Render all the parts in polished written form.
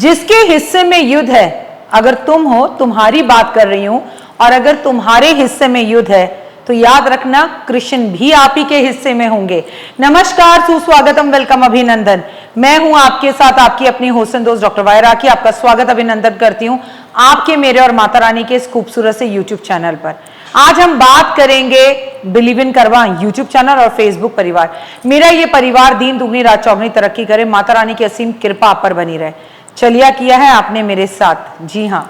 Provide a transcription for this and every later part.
जिसके हिस्से में युद्ध है, अगर तुम हो, तुम्हारी बात कर रही हूं, और अगर तुम्हारे हिस्से में युद्ध है तो याद रखना कृष्ण भी आप ही के हिस्से में होंगे। नमस्कार, सुस्वागतम, वेलकम, अभिनंदन। मैं हूं आपके साथ आपकी अपनी होस्ट दोस्त डॉक्टर वाई राखी। आपका स्वागत अभिनंदन करती हूं आपके, मेरे और माता रानी के इस खूबसूरत से यूट्यूब चैनल पर। आज हम बात करेंगे बिलीव इन करवा यूट्यूब चैनल और फेसबुक परिवार। मेरा ये परिवार दीन दुगनी रात चौगनी तरक्की करे, माता रानी की असीम कृपा आप पर बनी रहे। चलिया किया है आपने मेरे साथ, जी हाँ,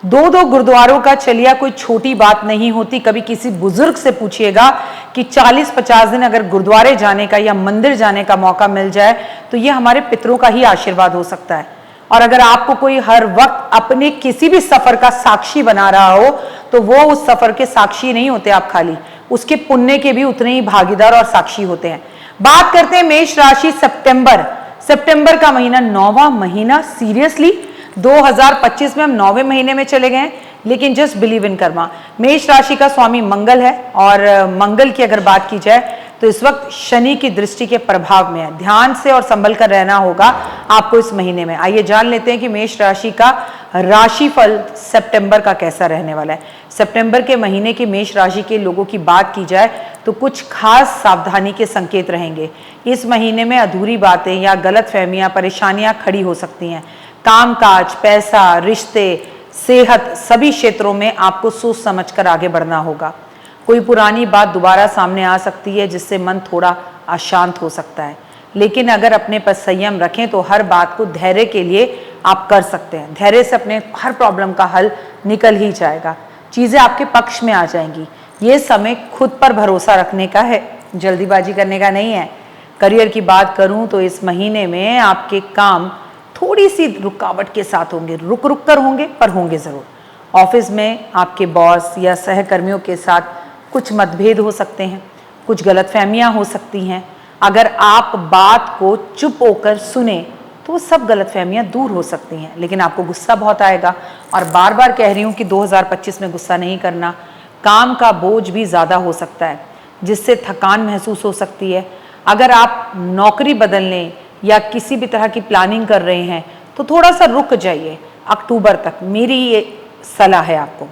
दो गुरुद्वारों का चलिया कोई छोटी बात नहीं होती। कभी किसी बुजुर्ग से पूछिएगा कि 40-50 दिन अगर गुरुद्वारे जाने का या मंदिर जाने का मौका मिल जाए तो ये हमारे पितरों का ही आशीर्वाद हो सकता है। और अगर आपको कोई हर वक्त अपने किसी भी सफर का साक्षी बना रहा हो तो वो उस सफर के साक्षी नहीं होते आप, खाली उसके पुण्य के भी उतने ही भागीदार और साक्षी होते हैं। बात करते हैं मेष राशि। सितंबर का महीना, 9वां महीना। सीरियसली 2025 में हम 9वें महीने में चले गए हैं, लेकिन जस्ट बिलीव इन कर्मा। मेष राशि का स्वामी मंगल है, और मंगल की अगर बात की जाए तो इस वक्त शनि की दृष्टि के प्रभाव में है। ध्यान से और संभल कर रहना होगा आपको इस महीने में। आइए जान लेते हैं कि मेष राशि का राशिफल सितंबर का कैसा रहने वाला है। सितंबर के महीने की मेष राशि के लोगों की बात की जाए तो कुछ खास सावधानी के संकेत रहेंगे। इस महीने में अधूरी बातें या गलतफहमियां, परेशानियां खड़ी हो सकती हैं। कामकाज, पैसा, रिश्ते, सेहत, सभी क्षेत्रों में आपको सोच समझकर आगे बढ़ना होगा। कोई पुरानी बात दोबारा सामने आ सकती है जिससे मन थोड़ा अशांत हो सकता है, लेकिन अगर अपने पर संयम रखें तो हर बात को धैर्य के लिए आप कर सकते हैं। धैर्य से अपने हर प्रॉब्लम का हल निकल ही जाएगा, चीजें आपके पक्ष में आ जाएंगी। ये समय खुद पर भरोसा रखने का है, जल्दीबाजी करने का नहीं है। करियर की बात करूं तो इस महीने में आपके काम थोड़ी सी रुकावट के साथ होंगे, रुक रुक कर होंगे, पर होंगे जरूर। ऑफिस में आपके बॉस या सहकर्मियों के साथ कुछ मतभेद हो सकते हैं, कुछ गलतफहमियां हो सकती हैं। अगर आप बात को चुप होकर सुने तो सब गलतफहमियां दूर हो सकती हैं, लेकिन आपको गुस्सा बहुत आएगा। और बार बार कह रही हूं कि 2025 में गुस्सा नहीं करना। काम का बोझ भी ज़्यादा हो सकता है, जिससे थकान महसूस हो सकती है। अगर आप नौकरी बदलने या किसी भी तरह की प्लानिंग कर रहे हैं तो थोड़ा सा रुक जाइए अक्टूबर तक, मेरी ये सलाह है आपको।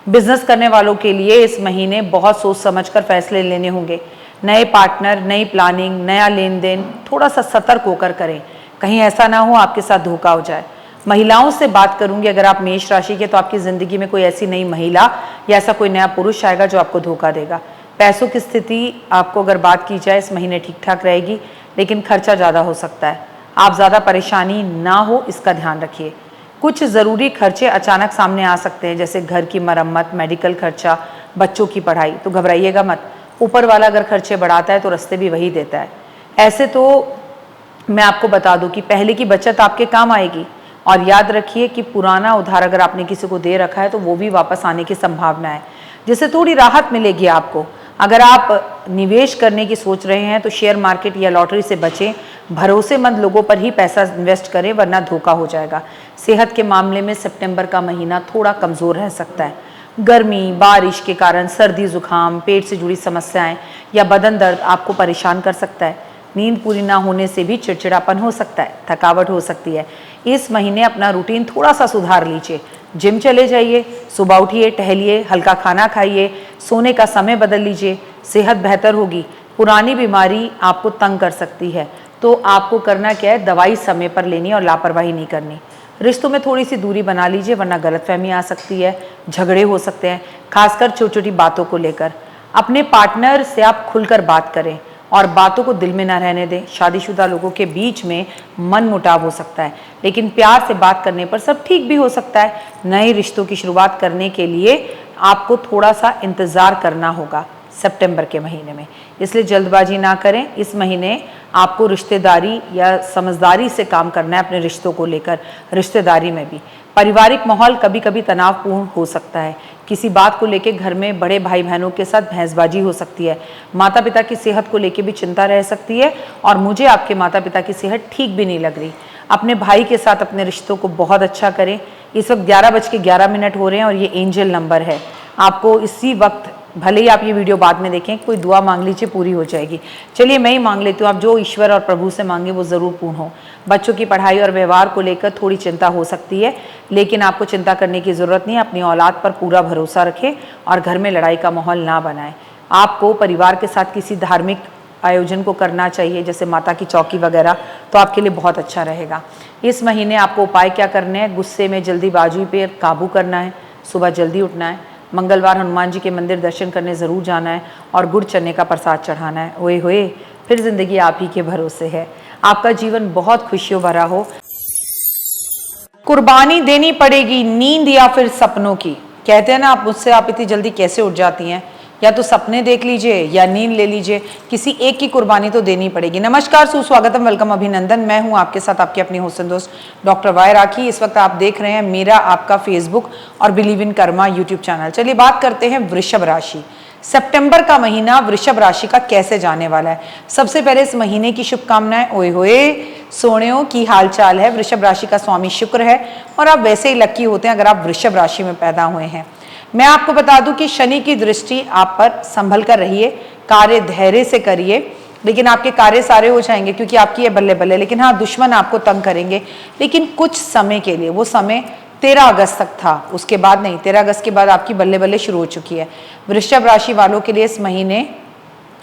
बिजनेस करने वालों के लिए इस महीने बहुत सोच समझकर फैसले लेने होंगे। नए पार्टनर, नई प्लानिंग, नया लेन देन थोड़ा सा सतर्क होकर करें, कहीं ऐसा ना हो आपके साथ धोखा हो जाए। महिलाओं से बात करूंगी, अगर आप मेष राशि के, तो आपकी जिंदगी में कोई ऐसी नई महिला या ऐसा कोई नया पुरुष आएगा जो आपको धोखा देगा। पैसों की स्थिति आपको अगर बात की जाए इस महीने ठीक ठाक रहेगी, लेकिन खर्चा ज़्यादा हो सकता है। आप ज़्यादा परेशानी ना हो इसका ध्यान रखिए। कुछ ज़रूरी खर्चे अचानक सामने आ सकते हैं, जैसे घर की मरम्मत, मेडिकल खर्चा, बच्चों की पढ़ाई, तो घबराइएगा मत। ऊपर वाला अगर खर्चे बढ़ाता है तो रास्ते भी वही देता है। ऐसे तो मैं आपको बता दूं कि पहले की बचत आपके काम आएगी। और याद रखिए कि पुराना उधार अगर आपने किसी को दे रखा है तो वो भी वापस आने की संभावना है, जिससे थोड़ी राहत मिलेगी आपको। अगर आप निवेश करने की सोच रहे हैं तो शेयर मार्केट या लॉटरी से बचें। भरोसेमंद लोगों पर ही पैसा इन्वेस्ट करें, वरना धोखा हो जाएगा। सेहत के मामले में सितंबर का महीना थोड़ा कमज़ोर रह सकता है। गर्मी, बारिश के कारण सर्दी, जुकाम, पेट से जुड़ी समस्याएं या बदन दर्द आपको परेशान कर सकता है। नींद पूरी ना होने से भी चिड़चिड़ापन हो सकता है, थकावट हो सकती है। इस महीने अपना रूटीन थोड़ा सा सुधार लीजिए। जिम चले जाइए, सुबह उठिए, टहलिए, हल्का खाना खाइए, सोने का समय बदल लीजिए, सेहत बेहतर होगी। पुरानी बीमारी आपको तंग कर सकती है, तो आपको करना क्या है, दवाई समय पर लेनी और लापरवाही नहीं करनी। रिश्तों में थोड़ी सी दूरी बना लीजिए, वरना गलतफहमी आ सकती है, झगड़े हो सकते हैं, खासकर छोटी छोटी बातों को लेकर। अपने पार्टनर से आप खुलकर बात करें और बातों को दिल में ना रहने दें। शादीशुदा लोगों के बीच में मन मुटाव हो सकता है, लेकिन प्यार से बात करने पर सब ठीक भी हो सकता है। नए रिश्तों की शुरुआत करने के लिए आपको थोड़ा सा इंतज़ार करना होगा सितंबर के महीने में, इसलिए जल्दबाजी ना करें। इस महीने आपको रिश्तेदारी या समझदारी से काम करना है अपने रिश्तों को लेकर। रिश्तेदारी में भी पारिवारिक माहौल कभी कभी तनावपूर्ण हो सकता है। किसी बात को लेकर घर में बड़े भाई बहनों के साथ बहसबाजी हो सकती है। माता पिता की सेहत को लेकर भी चिंता रह सकती है, और मुझे आपके माता पिता की सेहत ठीक भी नहीं लग रही। अपने भाई के साथ अपने रिश्तों को बहुत अच्छा करें। इस वक्त 11:11 हो रहे हैं और ये एंजल नंबर है। आपको इसी वक्त भले ही आप ये वीडियो बाद में देखें, कोई दुआ मांग लीजिए, पूरी हो जाएगी। चलिए मैं ही मांग लेती हूँ, आप जो ईश्वर और प्रभु से मांगे वो ज़रूर पूर्ण हो। बच्चों की पढ़ाई और व्यवहार को लेकर थोड़ी चिंता हो सकती है, लेकिन आपको चिंता करने की ज़रूरत नहीं। अपनी औलाद पर पूरा भरोसा रखें और घर में लड़ाई का माहौल ना बनाएं। आपको परिवार के साथ किसी धार्मिक आयोजन को करना चाहिए, जैसे माता की चौकी वगैरह, तो आपके लिए बहुत अच्छा रहेगा। इस महीने आपको उपाय क्या करने हैं? गुस्से में जल्दीबाजी पे काबू करना है, सुबह जल्दी उठना है, मंगलवार हनुमान जी के मंदिर दर्शन करने ज़रूर जाना है और गुड़ चने का प्रसाद चढ़ाना है। ओए होए, फिर ज़िंदगी आप ही के भरोसे है। आपका जीवन बहुत खुशियों भरा हो। कुर्बानी देनी पड़ेगी नींद या फिर सपनों की। कहते हैं ना, आप मुझसे आप इतनी जल्दी कैसे उठ जाती हैं? या तो सपने देख लीजिए या नींद ले लीजिए, किसी एक की कुर्बानी तो देनी पड़ेगी। नमस्कार, सुस्वागतम, वेलकम, अभिनंदन। मैं हूं आपके साथ आपकी अपनी होस्ट दोस्त डॉक्टर वाई राखी। इस वक्त आप देख रहे हैं मेरा आपका फेसबुक और believe in Karma YouTube channel. चलिए बात करते हैं वृषभ राशि। सितंबर का महीना वृषभ राशि का कैसे जाने वाला है? सबसे पहले इस महीने की शुभकामनाएं। ओए होए सोनियों की हालचाल है। वृषभ राशि का स्वामी शुक्र है और आप वैसे ही लकी होते हैं अगर आप वृषभ राशि में पैदा हुए हैं। मैं आपको बता दूं कि शनि की दृष्टि आप पर संभल कर रहिए, कार्य धैर्य से करिए, लेकिन आपके कार्य सारे हो जाएंगे क्योंकि आपकी ये बल्ले बल्ले। लेकिन हाँ, दुश्मन आपको तंग करेंगे, लेकिन कुछ समय के लिए। वो समय 13 अगस्त तक था, उसके बाद नहीं। 13 अगस्त के बाद आपकी बल्ले बल्ले शुरू हो चुकी है। वृषभ राशि वालों के लिए इस महीने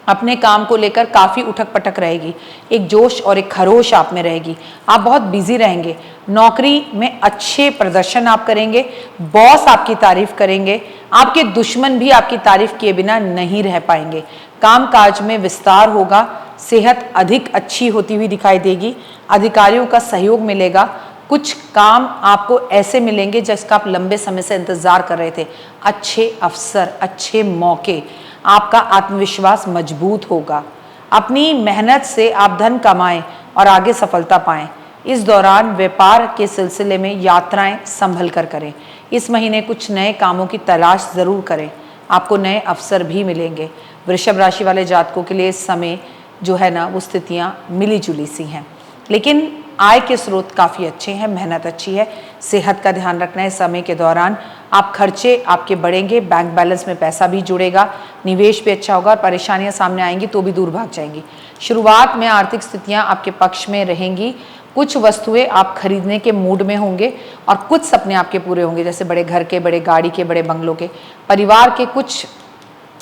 अपने काम को लेकर काफ़ी उठक पटक रहेगी। एक जोश और एक खरोश आप में रहेगी। आप बहुत बिजी रहेंगे। नौकरी में अच्छे प्रदर्शन आप करेंगे, बॉस आपकी तारीफ करेंगे, आपके दुश्मन भी आपकी तारीफ किए बिना नहीं रह पाएंगे। कामकाज में विस्तार होगा, सेहत अधिक अच्छी होती हुई दिखाई देगी, अधिकारियों का सहयोग मिलेगा। कुछ काम आपको ऐसे मिलेंगे जिसका आप लंबे समय से इंतजार कर रहे थे। अच्छे अवसर, अच्छे मौके, आपका आत्मविश्वास मजबूत होगा। अपनी मेहनत से आप धन कमाएं और आगे सफलता पाएं। इस दौरान व्यापार के सिलसिले में यात्राएं संभल कर करें। इस महीने कुछ नए कामों की तलाश जरूर करें, आपको नए अवसर भी मिलेंगे। वृषभ राशि वाले जातकों के लिए इस समय जो है ना, वो स्थितियां मिली जुली सी हैं, लेकिन आय के स्रोत काफ़ी अच्छे हैं, मेहनत अच्छी है। सेहत का ध्यान रखना है। इस समय के दौरान आप खर्चे आपके बढ़ेंगे, बैंक बैलेंस में पैसा भी जुड़ेगा, निवेश भी अच्छा होगा और परेशानियां सामने आएंगी तो भी दूर भाग जाएंगी। शुरुआत में आर्थिक स्थितियां आपके पक्ष में रहेंगी। कुछ वस्तुएं आप खरीदने के मूड में होंगे और कुछ सपने आपके पूरे होंगे, जैसे बड़े घर के, बड़े गाड़ी के, बड़े बंगलों के। परिवार के कुछ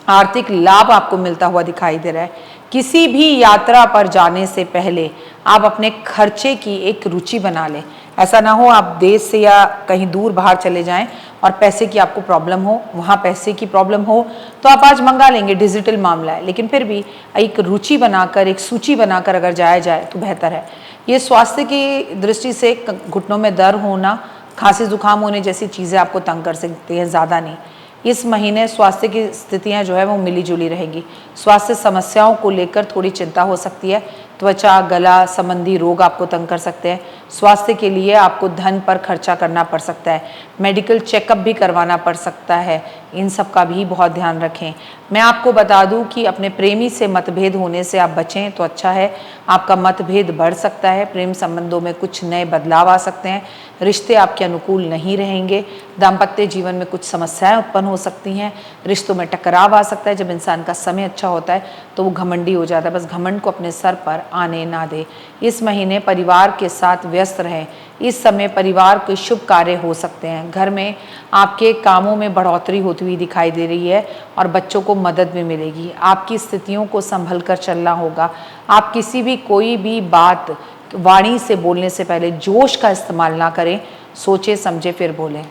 आर्थिक लाभ आपको मिलता हुआ दिखाई दे रहा है। किसी भी यात्रा पर जाने से पहले आप अपने खर्चे की एक रुचि बना लें। ऐसा ना हो आप देश से या कहीं दूर बाहर चले जाएं और पैसे की आपको प्रॉब्लम हो, वहाँ पैसे की प्रॉब्लम हो तो आप आज मंगा लेंगे, डिजिटल मामला है, लेकिन फिर भी एक रुचि बनाकर, एक सूची बनाकर अगर जाया जाए तो बेहतर है। ये स्वास्थ्य की दृष्टि से घुटनों में दर्द होना, खांसी जुकाम होने जैसी चीज़ें आपको तंग कर सकती हैं, ज़्यादा नहीं। इस महीने स्वास्थ्य की स्थितियां जो है वो मिली जुली रहेंगी। स्वास्थ्य समस्याओं को लेकर थोड़ी चिंता हो सकती है। त्वचा, गला संबंधी रोग आपको तंग कर सकते हैं। स्वास्थ्य के लिए आपको धन पर खर्चा करना पड़ सकता है। मेडिकल चेकअप भी करवाना पड़ सकता है। इन सब का भी बहुत ध्यान रखें। मैं आपको बता दूं कि अपने प्रेमी से मतभेद होने से आप बचें तो अच्छा है। आपका मतभेद बढ़ सकता है। प्रेम संबंधों में कुछ नए बदलाव आ सकते हैं। रिश्ते आपके अनुकूल नहीं रहेंगे। दाम्पत्य जीवन में कुछ समस्याएं उत्पन्न हो सकती हैं। रिश्तों में टकराव आ सकता है। जब इंसान का समय अच्छा होता है तो वो घमंडी हो जाता है। बस घमंड को अपने सर पर आने ना दे। इस महीने परिवार के साथ व्यस्त रहें। इस समय परिवार के शुभ कार्य हो सकते हैं। घर में आपके कामों में बढ़ोतरी होती हुई दिखाई दे रही है और बच्चों को मदद भी मिलेगी। आपकी स्थितियों को संभल कर चलना होगा। आप किसी भी कोई भी बात वाणी से बोलने से पहले जोश का इस्तेमाल ना करें, सोचे समझे फिर बोलें।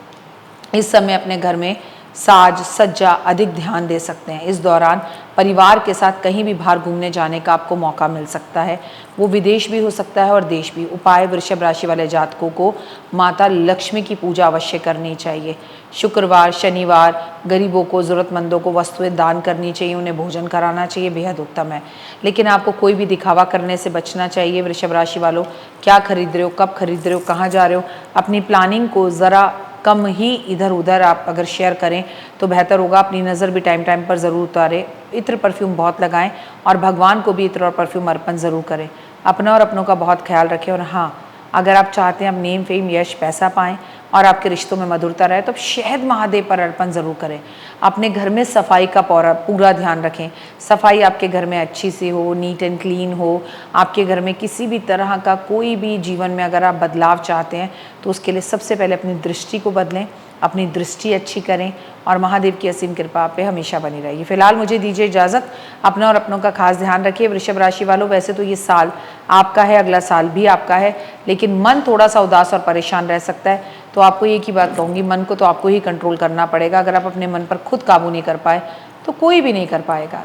इस समय अपने घर में साज सज्जा अधिक ध्यान दे सकते हैं। इस दौरान परिवार के साथ कहीं भी बाहर घूमने जाने का आपको मौका मिल सकता है। वो विदेश भी हो सकता है और देश भी। उपाय, वृषभ राशि वाले जातकों को माता लक्ष्मी की पूजा अवश्य करनी चाहिए। शुक्रवार, शनिवार गरीबों को, ज़रूरतमंदों को वस्तुएं दान करनी चाहिए, उन्हें भोजन कराना चाहिए, बेहद उत्तम है। लेकिन आपको कोई भी दिखावा करने से बचना चाहिए। वृषभ राशि वालों, क्या खरीद रहे हो, कब खरीद रहे हो, कहाँ जा रहे हो, अपनी प्लानिंग को ज़रा कम ही इधर उधर आप अगर शेयर करें तो बेहतर होगा। अपनी नज़र भी टाइम टाइम पर ज़रूर उतारें। इत्र परफ्यूम बहुत लगाएं और भगवान को भी इत्र और परफ्यूम अर्पण ज़रूर करें। अपना और अपनों का बहुत ख्याल रखें। और हाँ, अगर आप चाहते हैं आप नेम, फेम, यश, पैसा पाएँ, और आपके रिश्तों में मधुरता रहे, तो शहद महादेव पर अर्पण ज़रूर करें। अपने घर में सफाई का पूरा ध्यान रखें। सफाई आपके घर में अच्छी सी हो, नीट एंड क्लीन हो। आपके घर में किसी भी तरह का कोई भी जीवन में अगर आप बदलाव चाहते हैं तो उसके लिए सबसे पहले अपनी दृष्टि को बदलें, अपनी दृष्टि अच्छी करें और महादेव की असीम कृपा आप पे हमेशा बनी रहेगी। फिलहाल मुझे दीजिए इजाज़त। अपना और अपनों का खास ध्यान रखिए। वृषभ राशि वालों, वैसे तो ये साल आपका है, अगला साल भी आपका है, लेकिन मन थोड़ा सा उदास और परेशान रह सकता है। तो आपको एक ही बात कहूँगी, मन को तो आपको ही कंट्रोल करना पड़ेगा। अगर आप अपने मन पर खुद काबू नहीं कर पाए तो कोई भी नहीं कर पाएगा।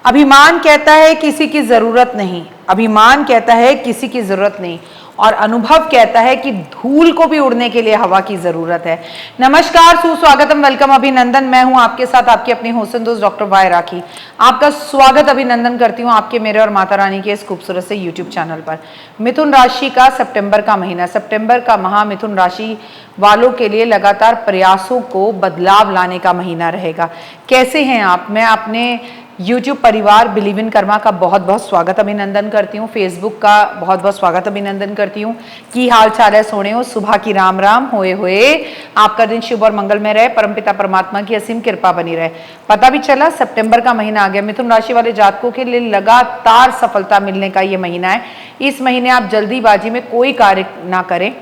अभिमान कहता है किसी की ज़रूरत नहीं, अभिमान कहता है किसी की ज़रूरत नहीं, और अनुभव कहता है कि धूल को भी उड़ने के लिए हवा की ज़रूरत है। नमस्कार, सुस्वागतम, वेलकम, अभिनंदन। मैं हूं आपके साथ आपकी अपनी होस्ट दोस्त डॉक्टर वाई राखी। आपका स्वागत अभिनंदन करती हूं आपके, मेरे और माता रानी के इस खूबसूरत से यूट्यूब चैनल पर। मिथुन राशि का सितंबर का महीना, सितंबर का माह मिथुन राशि वालों के लिए लगातार प्रयासों को बदलाव लाने का महीना रहेगा। कैसे हैं आप? मैं अपने YouTube परिवार बिलीव इन कर्मा का बहुत बहुत स्वागत अभिनंदन करती हूँ। फेसबुक का बहुत बहुत स्वागत अभिनंदन करती हूँ। की हाल चाल है सोने हो, सुबह की राम राम होए होए। आपका दिन शुभ और मंगलमय रहे, परमपिता परमात्मा की असीम कृपा बनी रहे। पता भी चला सितंबर का महीना आ गया। मिथुन राशि वाले जातकों के लिए लगातार सफलता मिलने का ये महीना है। इस महीने आप जल्दीबाजी में कोई कार्य ना करें,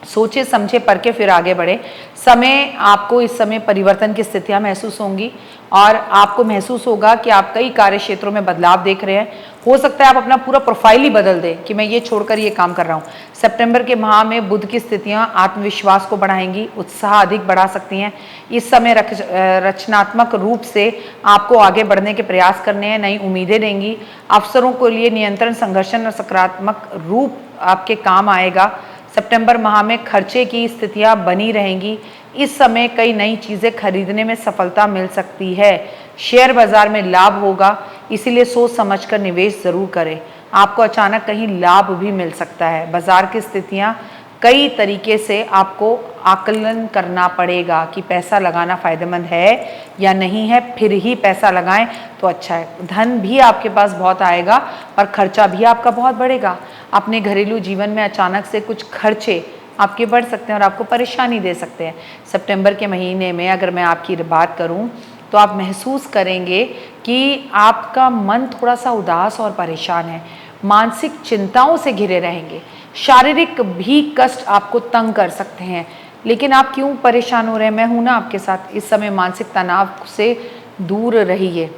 सोचे समझे परखे फिर आगे बढ़े। समय आपको इस समय परिवर्तन की स्थितियां महसूस होंगी और आपको महसूस होगा कि आप कई कार्य क्षेत्रों में बदलाव देख रहे हैं। हो सकता है आप अपना पूरा प्रोफाइल ही बदल दें कि मैं ये छोड़कर ये काम कर रहा हूँ। सितंबर के माह में बुध की स्थितियां आत्मविश्वास को बढ़ाएंगी, उत्साह अधिक बढ़ा सकती हैं। इस समय रचनात्मक रूप से आपको आगे बढ़ने के प्रयास करने हैं, नई उम्मीदें देंगी। अवसरों के लिए नियंत्रण, संघर्षण और सकारात्मक रूप आपके काम आएगा। सितंबर माह में खर्चे की स्थितियां बनी रहेंगी। इस समय कई नई चीज़ें खरीदने में सफलता मिल सकती है। शेयर बाजार में लाभ होगा, इसीलिए सोच समझकर निवेश जरूर करें। आपको अचानक कहीं लाभ भी मिल सकता है। बाजार की स्थितियां कई तरीके से आपको आकलन करना पड़ेगा कि पैसा लगाना फायदेमंद है या नहीं है, फिर ही पैसा लगाएं तो अच्छा है। धन भी आपके पास बहुत आएगा और खर्चा भी आपका बहुत बढ़ेगा। अपने घरेलू जीवन में अचानक से कुछ खर्चे आपके बढ़ सकते हैं और आपको परेशानी दे सकते हैं। सितंबर के महीने में अगर मैं आपकी बात करूं तो आप महसूस करेंगे कि आपका मन थोड़ा सा उदास और परेशान है, मानसिक चिंताओं से घिरे रहेंगे। शारीरिक भी कष्ट आपको तंग कर सकते हैं, लेकिन आप क्यों परेशान हो रहे हैं? मैं हूं ना आपके साथ। इस समय मानसिक तनाव से दूर रहिए।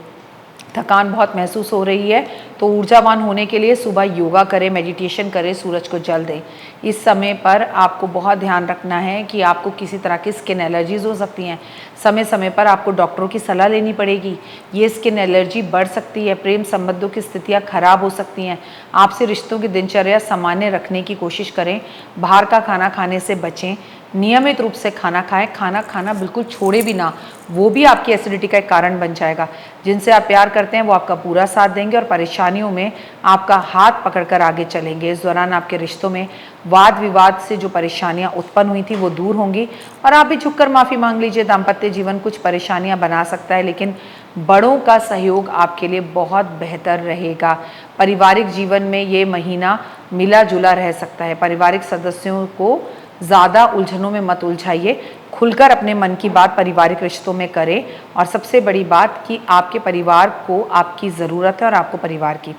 थकान बहुत महसूस हो रही है तो ऊर्जावान होने के लिए सुबह योगा करें, मेडिटेशन करें, सूरज को जल दें। इस समय पर आपको बहुत ध्यान रखना है कि आपको किसी तरह की स्किन एलर्जीज हो सकती हैं। समय समय पर आपको डॉक्टरों की सलाह लेनी पड़ेगी। ये स्किन एलर्जी बढ़ सकती है। प्रेम संबंधों की स्थितियां खराब हो सकती हैं। आपसे रिश्तों की दिनचर्या सामान्य रखने की कोशिश करें। बाहर का खाना खाने से बचें। नियमित रूप से खाना खाएं। खाना खाना बिल्कुल छोड़े भी ना, वो भी आपकी एसिडिटी का एक कारण बन जाएगा। जिनसे आप प्यार करते हैं वो आपका पूरा साथ देंगे और परेशानियों में आपका हाथ पकड़कर आगे चलेंगे। इस दौरान आपके रिश्तों में वाद विवाद से जो परेशानियां उत्पन्न हुई थी वो दूर होंगी और आप भी झुककर माफ़ी मांग लीजिए। दाम्पत्य जीवन कुछ परेशानियां बना सकता है, लेकिन बड़ों का सहयोग आपके लिए बहुत बेहतर रहेगा। पारिवारिक जीवन में ये महीना मिला जुला रह सकता है। पारिवारिक सदस्यों को ज़्यादा उलझनों में मत उलझाइए। खुलकर अपने मन की बात पारिवारिक रिश्तों में करें। और सबसे बड़ी बात कि आपके परिवार को आपकी ज़रूरत है और आपको परिवार की।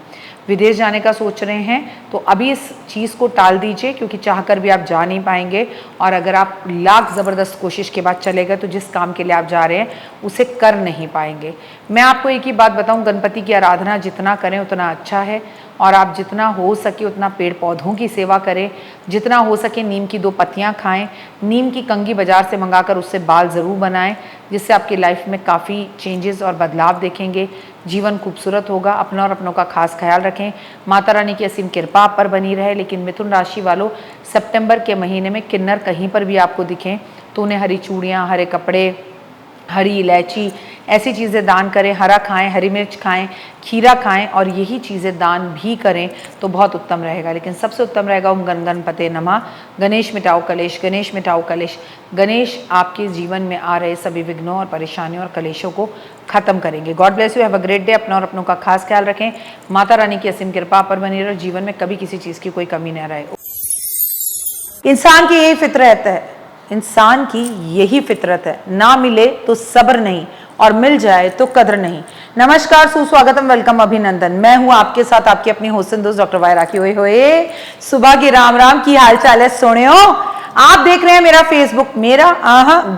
विदेश जाने का सोच रहे हैं तो अभी इस चीज़ को टाल दीजिए, क्योंकि चाहकर भी आप जा नहीं पाएंगे। और अगर आप लाख ज़बरदस्त कोशिश के बाद चले गए तो जिस काम के लिए आप जा रहे हैं उसे कर नहीं पाएंगे। मैं आपको एक ही बात बताऊं, गणपति की आराधना जितना करें उतना अच्छा है। और आप जितना हो सके उतना पेड़ पौधों की सेवा करें। जितना हो सके नीम की 2 पत्तियां खाएं। नीम की कंघी बाजार से मंगाकर उससे बाल ज़रूर बनाएं, जिससे आपकी लाइफ में काफ़ी चेंजेस और बदलाव देखेंगे। जीवन खूबसूरत होगा। अपना और अपनों का खास ख्याल रखें। माता रानी की असीम कृपा आप पर बनी रहे। लेकिन मिथुन राशि वालों, सितंबर के महीने में किन्नर कहीं पर भी आपको दिखें तो उन्हें हरी चूड़ियाँ, हरे कपड़े, हरी इलायची, ऐसी चीज़ें दान करें। हरा खाएं, हरी मिर्च खाएं, खीरा खाएं और यही चीज़ें दान भी करें तो बहुत उत्तम रहेगा। लेकिन सबसे उत्तम रहेगा ओम गण गणपते नमः। गणेश मिटाओ कलेश, गणेश मिटाओ कलेश। गणेश आपके जीवन में आ रहे सभी विघ्नों और परेशानियों और कलेशों को खत्म करेंगे। God bless you, have a great day. अपना और अपनों का खास ख्याल रखें। माता रानी की असीम कृपा पर बनी रहे। जीवन में कभी किसी चीज़ की कोई कमी न रहे। इंसान की यही फितरत है, इंसान की यही फितरत है, ना मिले तो सब्र नहीं और मिल जाए तो कद्र नहीं। नमस्कार, सुस्वागतम, वेलकम, अभिनंदन। मैं हूं आपके साथ आपकी अपनी होसन दोस्त डॉक्टर वायरा की। ओए होए, सुबह की राम राम, की हाल चाल है सोनियो? आप देख रहे हैं मेरा फेसबुक, मेरा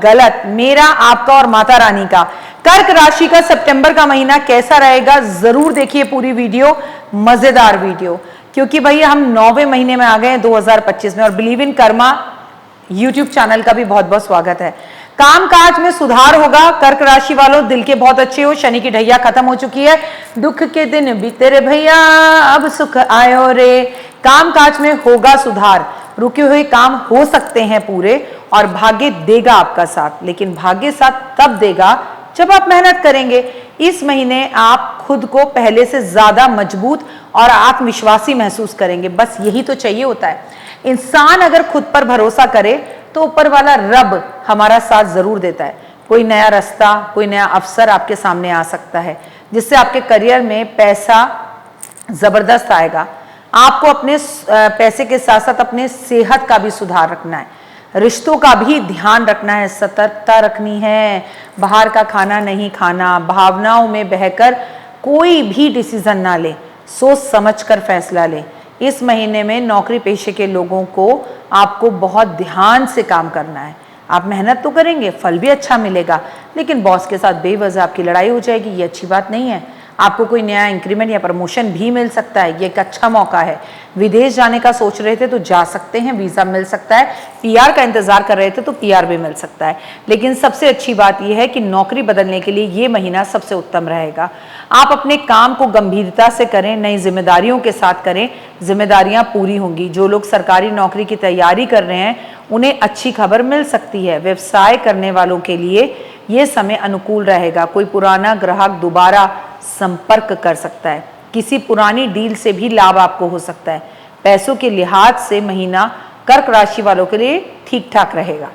गलत, मेरा, आपका और माता रानी का। कर्क राशि का सितंबर का महीना कैसा रहेगा, जरूर देखिए पूरी वीडियो, मजेदार वीडियो, क्योंकि भाई हम 9वें महीने में आ गए हैं 2025 में। और believe in Karma YouTube channel का भी बहुत बहुत स्वागत है। कामकाज में सुधार होगा कर्क राशि वालों, दिल के बहुत अच्छे हो, शनि की ढैया खत्म हो चुकी है, दुख के दिन बीते रे भैया, अब सुख आयो रे। कामकाज में होगा सुधार, रुके हुए काम हो सकते हैं पूरे, और भाग्य देगा आपका साथ, लेकिन भाग्य साथ तब देगा जब आप मेहनत करेंगे। इस महीने आप खुद को पहले से ज्यादा मजबूत और आत्मविश्वासी महसूस करेंगे, बस यही तो चाहिए होता है। इंसान अगर खुद पर भरोसा करे तो ऊपर वाला रब हमारा साथ जरूर देता है। कोई नया रास्ता, कोई नया अवसर आपके सामने आ सकता है, जिससे आपके करियर में पैसा जबरदस्त आएगा। आपको अपने पैसे के साथ साथ अपने सेहत का भी सुधार रखना है, रिश्तों का भी ध्यान रखना है, सतर्कता रखनी है, बाहर का खाना नहीं खाना, भावनाओं में बहकर कोई भी डिसीजन ना ले, सोच समझ कर फैसला ले। इस महीने में नौकरी पेशे के लोगों को आपको बहुत ध्यान से काम करना है। आप मेहनत तो करेंगे, फल भी अच्छा मिलेगा, लेकिन बॉस के साथ बेवजह आपकी लड़ाई हो जाएगी, ये अच्छी बात नहीं है। आपको कोई नया इंक्रीमेंट या प्रमोशन भी मिल सकता है, ये एक अच्छा मौका है। विदेश जाने का सोच रहे थे तो जा सकते हैं, वीजा मिल सकता है। पीआर का इंतजार कर रहे थे तो पीआर भी मिल सकता है। लेकिन सबसे अच्छी बात यह है कि नौकरी बदलने के लिए ये महीना सबसे उत्तम रहेगा। आप अपने काम को गंभीरता से करें, नई जिम्मेदारियों के साथ करें, जिम्मेदारियां पूरी होंगी। जो लोग सरकारी नौकरी की तैयारी कर रहे हैं उन्हें अच्छी खबर मिल सकती है। व्यवसाय करने वालों के लिए ये समय अनुकूल रहेगा। कोई पुराना ग्राहक दोबारा संपर्क कर सकता है, किसी पुरानी डील से भी लाभ आपको हो सकता है। पैसों के लिहाज से महीना कर्क राशि वालों के लिए ठीक ठाक रहेगा।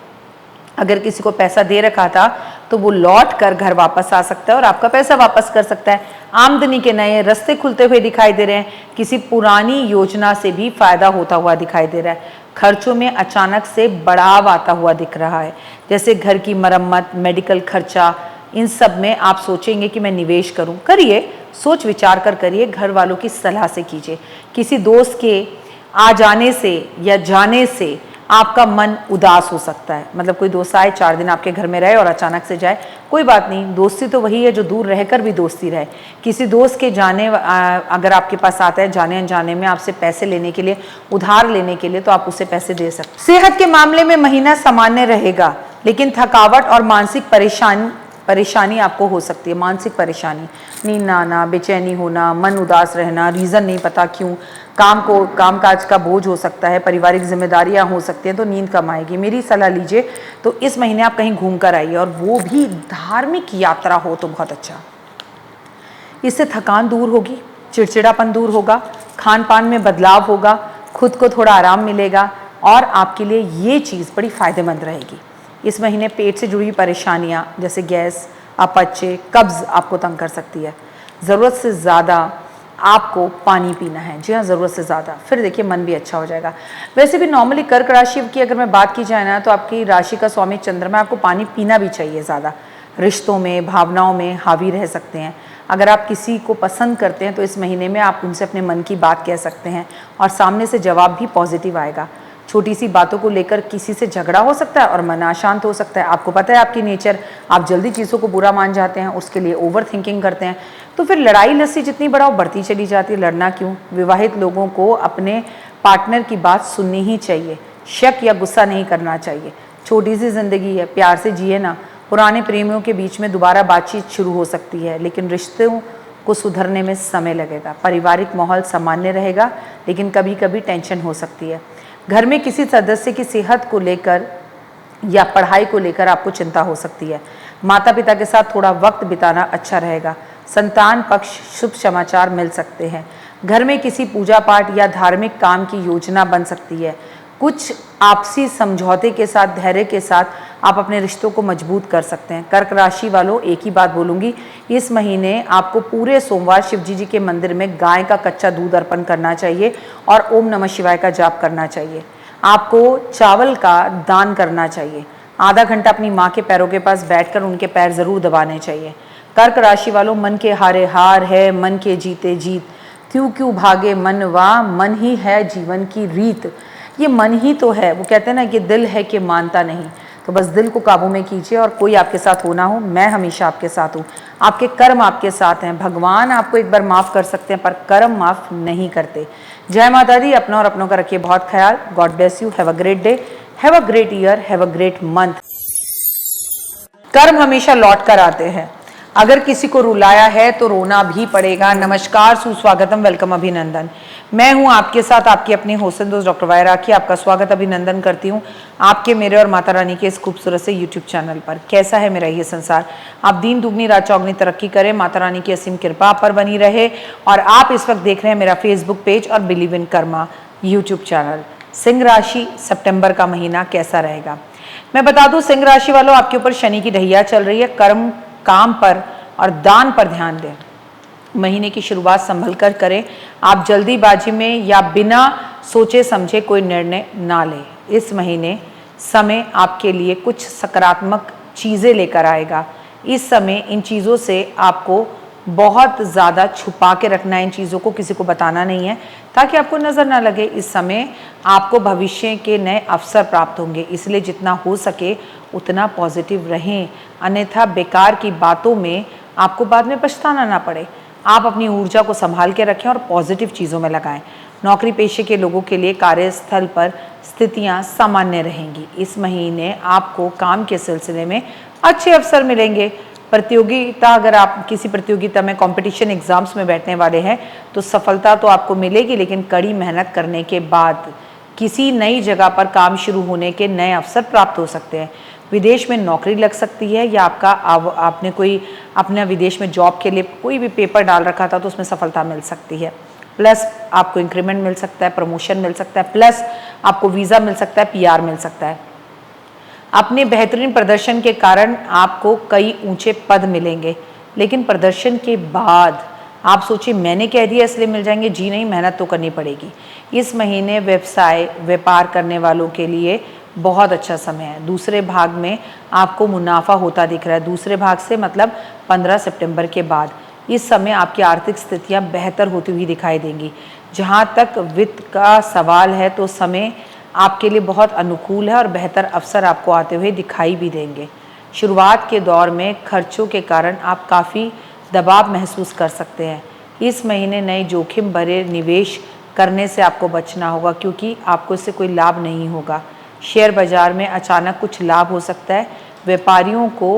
अगर किसी को पैसा दे रखा था तो वो लौट कर घर वापस आ सकता है और आपका पैसा वापस कर सकता है। आमदनी के नए रास्ते खुलते हुए दिखाई दे रहे हैं, किसी पुरानी योजना से भी फायदा होता हुआ दिखाई दे रहा है। खर्चों में अचानक से बढ़ाव आता हुआ दिख रहा है, जैसे घर की मरम्मत, मेडिकल खर्चा, इन सब में आप सोचेंगे कि मैं निवेश करूं। करिए, सोच विचार कर करिए, घर वालों की सलाह से कीजिए। किसी दोस्त के आ जाने से या जाने से आपका मन उदास हो सकता है, मतलब कोई दोस्त आए, 4 दिन आपके घर में रहे और अचानक से जाए, कोई बात नहीं, दोस्ती तो वही है जो दूर रहकर भी दोस्ती रहे। किसी दोस्त के जाने अगर आपके पास आता है जाने अनजाने में आपसे पैसे लेने के लिए, उधार लेने के लिए, तो आप उसे पैसे दे सकते। सेहत के मामले में महीना सामान्य रहेगा, लेकिन थकावट और मानसिक परेशानी आपको हो सकती है। मानसिक परेशानी, नींद ना आना, बेचैनी होना, मन उदास रहना, रीज़न नहीं पता क्यों, कामकाज का बोझ हो सकता है, पारिवारिक जिम्मेदारियां हो सकती हैं, तो नींद कम आएगी। मेरी सलाह लीजिए तो इस महीने आप कहीं घूम कर आइए, और वो भी धार्मिक यात्रा हो तो बहुत अच्छा। इससे थकान दूर होगी, चिड़चिड़ापन दूर होगा, खान पान में बदलाव होगा, खुद को थोड़ा आराम मिलेगा, और आपके लिए ये चीज़ बड़ी फ़ायदेमंद रहेगी। इस महीने पेट से जुड़ी परेशानियां जैसे गैस, अपच, कब्ज आपको तंग कर सकती है। ज़रूरत से ज़्यादा आपको पानी पीना है, जी हाँ, ज़रूरत से ज़्यादा, फिर देखिए मन भी अच्छा हो जाएगा। वैसे भी नॉर्मली कर्क राशि की अगर मैं बात की जाए ना, तो आपकी राशि का स्वामी चंद्रमा, आपको पानी पीना भी चाहिए ज़्यादा। रिश्तों में, भावनाओं में हावी रह सकते हैं। अगर आप किसी को पसंद करते हैं तो इस महीने में आप उनसे अपने मन की बात कह सकते हैं, और सामने से जवाब भी पॉजिटिव आएगा। छोटी सी बातों को लेकर किसी से झगड़ा हो सकता है और मन अशांत हो सकता है। आपको पता है आपकी नेचर, आप जल्दी चीज़ों को बुरा मान जाते हैं, उसके लिए ओवर थिंकिंग करते हैं, तो फिर लड़ाई लस्सी जितनी बढ़ाओ बढ़ती चली जाती है। लड़ना क्यों? विवाहित लोगों को अपने पार्टनर की बात सुननी ही चाहिए, शक या गुस्सा नहीं करना चाहिए। छोटी सी जिंदगी है, प्यार से जिए ना। पुराने प्रेमियों के बीच में दोबारा बातचीत शुरू हो सकती है, लेकिन रिश्तों को सुधरने में समय लगेगा। पारिवारिक माहौल सामान्य रहेगा, लेकिन कभी कभी टेंशन हो सकती है। घर में किसी सदस्य की सेहत को लेकर या पढ़ाई को लेकर आपको चिंता हो सकती है। माता पिता के साथ थोड़ा वक्त बिताना अच्छा रहेगा। संतान पक्ष शुभ समाचार मिल सकते हैं। घर में किसी पूजा पाठ या धार्मिक काम की योजना बन सकती है। कुछ आपसी समझौते के साथ, धैर्य के साथ आप अपने रिश्तों को मजबूत कर सकते हैं। कर्क राशि वालों, एक ही बात बोलूंगी, इस महीने आपको पूरे सोमवार शिवजी जी के मंदिर में गाय का कच्चा दूध अर्पण करना चाहिए और ओम नमः शिवाय का जाप करना चाहिए। आपको चावल का दान करना चाहिए। आधा घंटा अपनी माँ के पैरों के पास बैठकर उनके पैर जरूर दबाने चाहिए। कर्क राशि वालों, मन के हारे हार है, मन के जीते जीत, क्यों क्यों भागे मनवा, मन ही है जीवन की रीत। ये मन ही तो है, वो कहते हैं ना कि दिल है कि मानता नहीं। तो बस दिल को काबू में कीजिए और कोई आपके साथ हो ना हो, मैं हमेशा आपके साथ हूँ। आपके कर्म आपके साथ हैं। भगवान आपको एक बार माफ़ कर सकते हैं पर कर्म माफ़ नहीं करते। जय माता दी। अपना और अपनों का रखिए बहुत ख्याल। God bless you. Have a great day, have a great year, have a great month. कर्म हमेशा लौट कर आते हैं। अगर किसी को रुलाया है तो रोना भी पड़ेगा। नमस्कार, सुस्वागतम, वेलकम, अभिनंदन। मैं हूं आपके साथ आपकी अपनी होसन दोस्त डॉक्टर वायरा राखी। आपका स्वागत अभिनंदन करती हूं आपके, मेरे और माता रानी के इस खूबसूरत से यूट्यूब चैनल पर। कैसा है मेरा ये संसार? आप दीन दुगनी रात चौगनी तरक्की करें, माता रानी की असीम कृपा पर बनी रहे। और आप इस वक्त देख रहे हैं मेरा फेसबुक पेज और believe in Karma YouTube channel. Singh राशि, सितंबर का महीना कैसा रहेगा? मैं बता दूं, सिंह राशि वालों, आपके ऊपर शनि की ढैया चल रही है। कर्म, काम पर और दान पर ध्यान दें। महीने की शुरुआत संभल कर करें। आप जल्दीबाजी में या बिना सोचे समझे कोई निर्णय ना लें। इस महीने समय आपके लिए कुछ सकारात्मक चीज़ें लेकर आएगा। इस समय इन चीज़ों से आपको बहुत ज़्यादा छुपा के रखना है। इन चीज़ों को किसी को बताना नहीं है ताकि आपको नज़र ना लगे। इस समय आपको भविष्य के नए अवसर प्राप्त होंगे, इसलिए जितना हो सके उतना पॉजिटिव रहें, अन्यथा बेकार की बातों में आपको बाद में पछताना ना पड़े। आप अपनी ऊर्जा को संभाल के रखें और पॉजिटिव चीज़ों में लगाएं। नौकरी पेशे के लोगों के लिए कार्यस्थल पर स्थितियां सामान्य रहेंगी। इस महीने आपको काम के सिलसिले में अच्छे अवसर मिलेंगे। प्रतियोगिता, अगर आप किसी प्रतियोगिता में कंपटीशन एग्जाम्स में बैठने वाले हैं तो सफलता तो आपको मिलेगी, लेकिन कड़ी मेहनत करने के बाद किसी नई जगह पर काम शुरू होने के नए अवसर प्राप्त हो सकते हैं। विदेश में नौकरी लग सकती है या आपने कोई अपने विदेश में जॉब के लिए कोई भी पेपर डाल रखा था तो उसमें सफलता मिल सकती है। प्लस आपको इंक्रीमेंट मिल सकता है, प्रमोशन मिल सकता है, प्लस आपको वीज़ा मिल सकता है, PR मिल सकता है। अपने बेहतरीन प्रदर्शन के कारण आपको कई ऊंचे पद मिलेंगे, लेकिन प्रदर्शन के बाद आप सोचिए मैंने कह दिया इसलिए मिल जाएंगे। जी नहीं, मेहनत तो करनी पड़ेगी। इस महीने व्यवसाय व्यापार करने वालों के लिए बहुत अच्छा समय है। दूसरे भाग में आपको मुनाफा होता दिख रहा है। दूसरे भाग से मतलब 15 सितंबर के बाद इस समय आपकी आर्थिक स्थितियां बेहतर होती हुई दिखाई देंगी। जहां तक वित्त का सवाल है तो समय आपके लिए बहुत अनुकूल है और बेहतर अवसर आपको आते हुए दिखाई भी देंगे। शुरुआत के दौर में खर्चों के कारण आप काफ़ी दबाव महसूस कर सकते हैं। इस महीने नए जोखिम भरे निवेश करने से आपको बचना होगा, क्योंकि आपको इससे कोई लाभ नहीं होगा। शेयर बाजार में अचानक कुछ लाभ हो सकता है। व्यापारियों को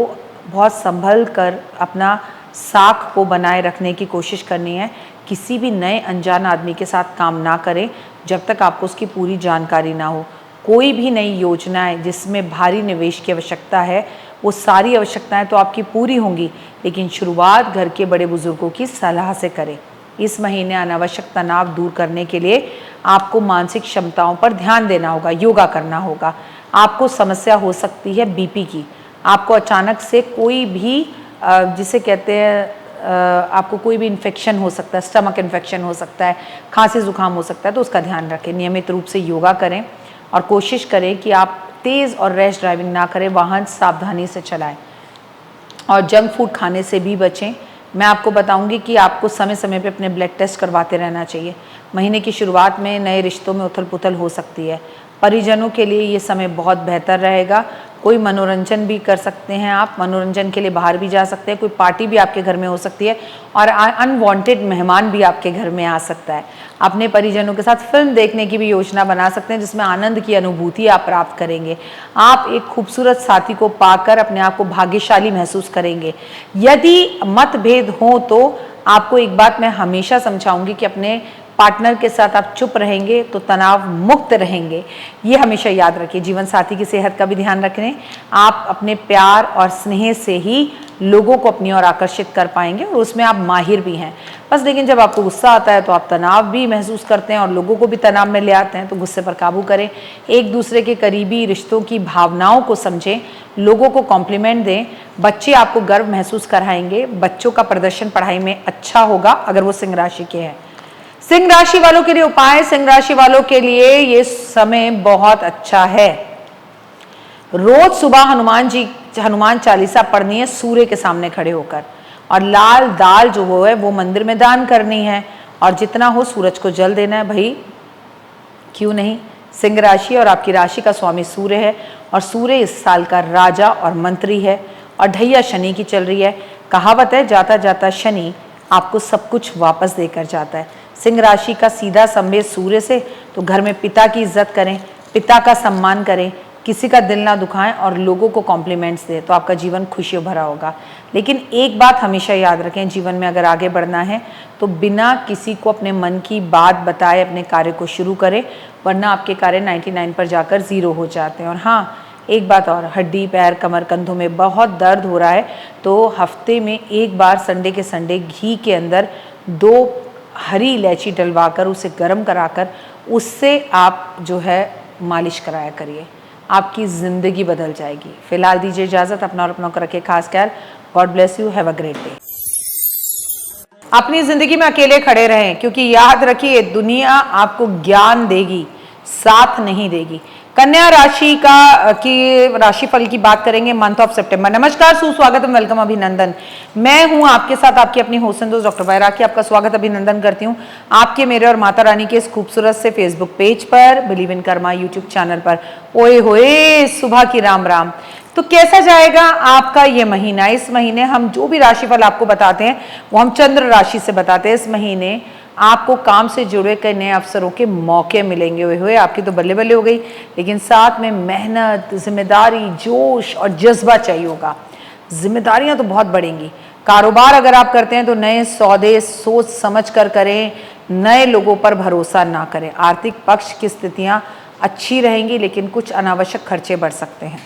बहुत संभल कर अपना साख को बनाए रखने की कोशिश करनी है। किसी भी नए अनजान आदमी के साथ काम ना करें जब तक आपको उसकी पूरी जानकारी ना हो। कोई भी नई योजनाएं जिसमें भारी निवेश की आवश्यकता है, वो सारी आवश्यकताएं तो आपकी पूरी होंगी, लेकिन शुरुआत घर के बड़े बुजुर्गों की सलाह से करें। इस महीने अनावश्यक तनाव दूर करने के लिए आपको मानसिक क्षमताओं पर ध्यान देना होगा, योगा करना होगा। आपको समस्या हो सकती है BP की। आपको अचानक से कोई भी जिसे कहते हैं आपको कोई भी इन्फेक्शन हो सकता है, स्टमक इन्फेक्शन हो सकता है, खांसी जुकाम हो सकता है, तो उसका ध्यान रखें। नियमित रूप से योगा करें और कोशिश करें कि आप तेज़ और रैश ड्राइविंग ना करें, वाहन सावधानी से चलाएं और जंक फूड खाने से भी बचें। मैं आपको बताऊंगी कि आपको समय समय पे अपने ब्लड टेस्ट करवाते रहना चाहिए। महीने की शुरुआत में नए रिश्तों में उथल पुथल हो सकती है। परिजनों के लिए ये समय बहुत बेहतर रहेगा। कोई मनोरंजन भी कर सकते हैं, आप मनोरंजन के लिए बाहर भी जा सकते हैं। कोई पार्टी भी आपके घर में हो सकती है और अनवांटेड मेहमान भी आपके घर में आ सकता है। अपने परिजनों के साथ फिल्म देखने की भी योजना बना सकते हैं, जिसमें आनंद की अनुभूति आप प्राप्त करेंगे। आप एक खूबसूरत साथी को पाकर अपने आप को भाग्यशाली महसूस करेंगे। यदि मतभेद हो तो आपको एक बात मैं हमेशा समझाऊंगी कि अपने पार्टनर के साथ आप चुप रहेंगे तो तनाव मुक्त रहेंगे। ये हमेशा याद रखिए। जीवन साथी की सेहत का भी ध्यान रखें। आप अपने प्यार और स्नेह से ही लोगों को अपनी ओर आकर्षित कर पाएंगे और उसमें आप माहिर भी हैं। बस लेकिन जब आपको गुस्सा आता है तो आप तनाव भी महसूस करते हैं और लोगों को भी तनाव में ले आते हैं, तो गुस्से पर काबू करें। एक दूसरे के करीबी रिश्तों की भावनाओं को समझें, लोगों को कॉम्प्लीमेंट दें। बच्चे आपको गर्व महसूस कराएंगे। बच्चों का प्रदर्शन पढ़ाई में अच्छा होगा अगर वो सिंह राशि के हैं। सिंह राशि वालों के लिए उपाय, सिंह राशि वालों के लिए ये समय बहुत अच्छा है। रोज सुबह हनुमान चालीसा पढ़नी है सूर्य के सामने खड़े होकर, और लाल दाल जो वो है वो मंदिर में दान करनी है, और जितना हो सूरज को जल देना है भाई, क्यों नहीं। सिंह राशि और आपकी राशि का स्वामी सूर्य है, और सूर्य इस साल का राजा और मंत्री है, और ढैया शनि की चल रही है। कहावत है, जाता जाता शनि आपको सब कुछ वापस देकर जाता है। सिंह राशि का सीधा संबंध सूर्य से, तो घर में पिता की इज्जत करें, पिता का सम्मान करें, किसी का दिल ना दुखाएं और लोगों को कॉम्प्लीमेंट्स दें, तो आपका जीवन खुशियों भरा होगा। लेकिन एक बात हमेशा याद रखें, जीवन में अगर आगे बढ़ना है तो बिना किसी को अपने मन की बात बताए अपने कार्य को शुरू करें, वरना आपके कार्य 99 पर जाकर 0 हो जाते हैं। और हाँ, एक बात और, हड्डी पैर कमर कंधों में बहुत दर्द हो रहा है तो हफ्ते में एक बार संडे के संडे घी के अंदर 2 हरी इलायची डलवाकर उसे गर्म कराकर उससे आप जो है मालिश कराया करिए, आपकी ज़िंदगी बदल जाएगी। फिलहाल दीजिए इजाज़त, अपना और अपनों को रखे खास ख्याल। God bless you, have a great day. अपनी ज़िंदगी में अकेले खड़े रहें, क्योंकि याद रखिए दुनिया आपको ज्ञान देगी, साथ नहीं देगी। कन्या राशि की राशिफल की बात करेंगे मंथ ऑफ सितंबर। नमस्कार, सुस्वागत, वेलकम, अभिनंदन। मैं हूं आपके साथ आपकी अपनी होस्ट दोस्त डॉक्टर बैरागी, आपका स्वागत अभिनंदन करती हूं आपके, मेरे और माता रानी के इस खूबसूरत से फेसबुक पेज पर, believe in Karma YouTube channel पर। ओए होए, सुबह की राम राम। तो कैसा जाएगा आपका ये महीना? इस महीने हम जो भी राशिफल आपको बताते हैं वो हम चंद्र राशि से बताते हैं। इस महीने आपको काम से जुड़े कई नए अवसरों के मौके मिलेंगे। हुए आपकी तो बल्ले बल्ले हो गई, लेकिन साथ में मेहनत, जिम्मेदारी, जोश और जज्बा चाहिए होगा। जिम्मेदारियां तो बहुत बढ़ेंगी। कारोबार अगर आप करते हैं तो नए सौदे सोच समझ कर करें, नए लोगों पर भरोसा ना करें। आर्थिक पक्ष की स्थितियां अच्छी रहेंगी, लेकिन कुछ अनावश्यक खर्चे बढ़ सकते हैं।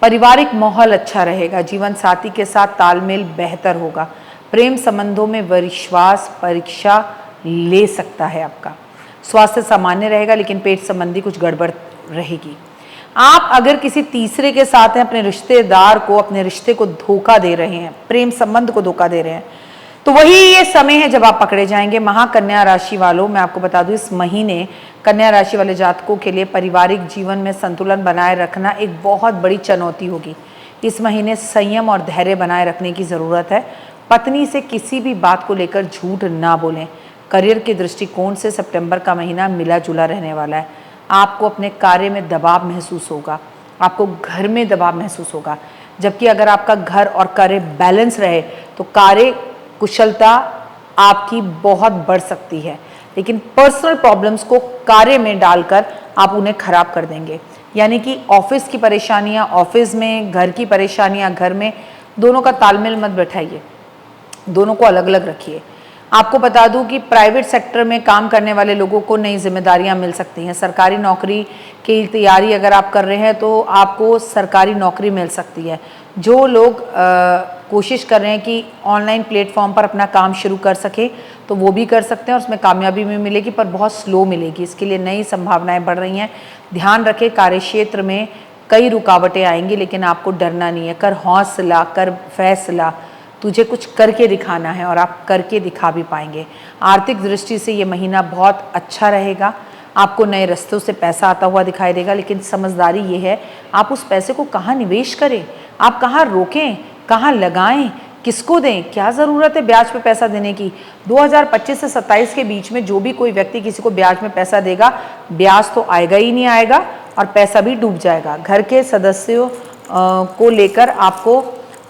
पारिवारिक माहौल अच्छा रहेगा, जीवन साथी के साथ तालमेल बेहतर होगा। प्रेम संबंधों में विश्वास परीक्षा ले सकता है आपका। स्वास्थ्य सामान्य रहेगा, लेकिन पेट संबंधी कुछ गड़बड़ रहेगी। आप अगर किसी तीसरे के साथ हैं, अपने रिश्तेदार को, अपने रिश्ते को धोखा दे रहे हैं, प्रेम संबंध को धोखा दे रहे हैं, तो वही ये समय है जब आप पकड़े जाएंगे। महाकन्या राशि वालों, मैं आपको बता दूं, इस महीने कन्या राशि वाले जातकों के लिए पारिवारिक जीवन में संतुलन बनाए रखना एक बहुत बड़ी चुनौती होगी। इस महीने संयम और धैर्य बनाए रखने की ज़रूरत है। पत्नी से किसी भी बात को लेकर झूठ ना बोलें। करियर के दृष्टिकोण से सितंबर का महीना मिला जुला रहने वाला है। आपको अपने कार्य में दबाव महसूस होगा, आपको घर में दबाव महसूस होगा। जबकि अगर आपका घर और कार्य बैलेंस रहे तो कार्य कुशलता आपकी बहुत बढ़ सकती है, लेकिन पर्सनल प्रॉब्लम्स को कार्य में डालकर आप उन्हें खराब कर देंगे। यानी कि ऑफिस की परेशानियां ऑफिस में, घर की परेशानियां घर में, दोनों का तालमेल मत बैठाइए, दोनों को अलग अलग रखिए। आपको बता दूं कि प्राइवेट सेक्टर में काम करने वाले लोगों को नई जिम्मेदारियां मिल सकती हैं। सरकारी नौकरी की तैयारी अगर आप कर रहे हैं तो आपको सरकारी नौकरी मिल सकती है। जो लोग कोशिश कर रहे हैं कि ऑनलाइन प्लेटफॉर्म पर अपना काम शुरू कर सके तो वो भी कर सकते हैं, और उसमें कामयाबी भी मिलेगी, पर बहुत स्लो मिलेगी। इसके लिए नई संभावनाएं बढ़ रही हैं। ध्यान रखें, कार्यक्षेत्र में कई रुकावटें आएंगी, लेकिन आपको डरना नहीं है। कर हौसला, कर फैसला, तुझे कुछ करके दिखाना है और आप करके दिखा भी पाएंगे। आर्थिक दृष्टि से ये महीना बहुत अच्छा रहेगा। आपको नए रास्तों से पैसा आता हुआ दिखाई देगा, लेकिन समझदारी ये है आप उस पैसे को कहाँ निवेश करें, आप कहाँ रोकें, कहाँ लगाएं, किसको दें। क्या ज़रूरत है ब्याज पे पैसा देने की? 2025 से 27 के बीच में जो भी कोई व्यक्ति किसी को ब्याज में पैसा देगा, ब्याज तो आएगा ही नहीं आएगा और पैसा भी डूब जाएगा। घर के सदस्यों को लेकर आपको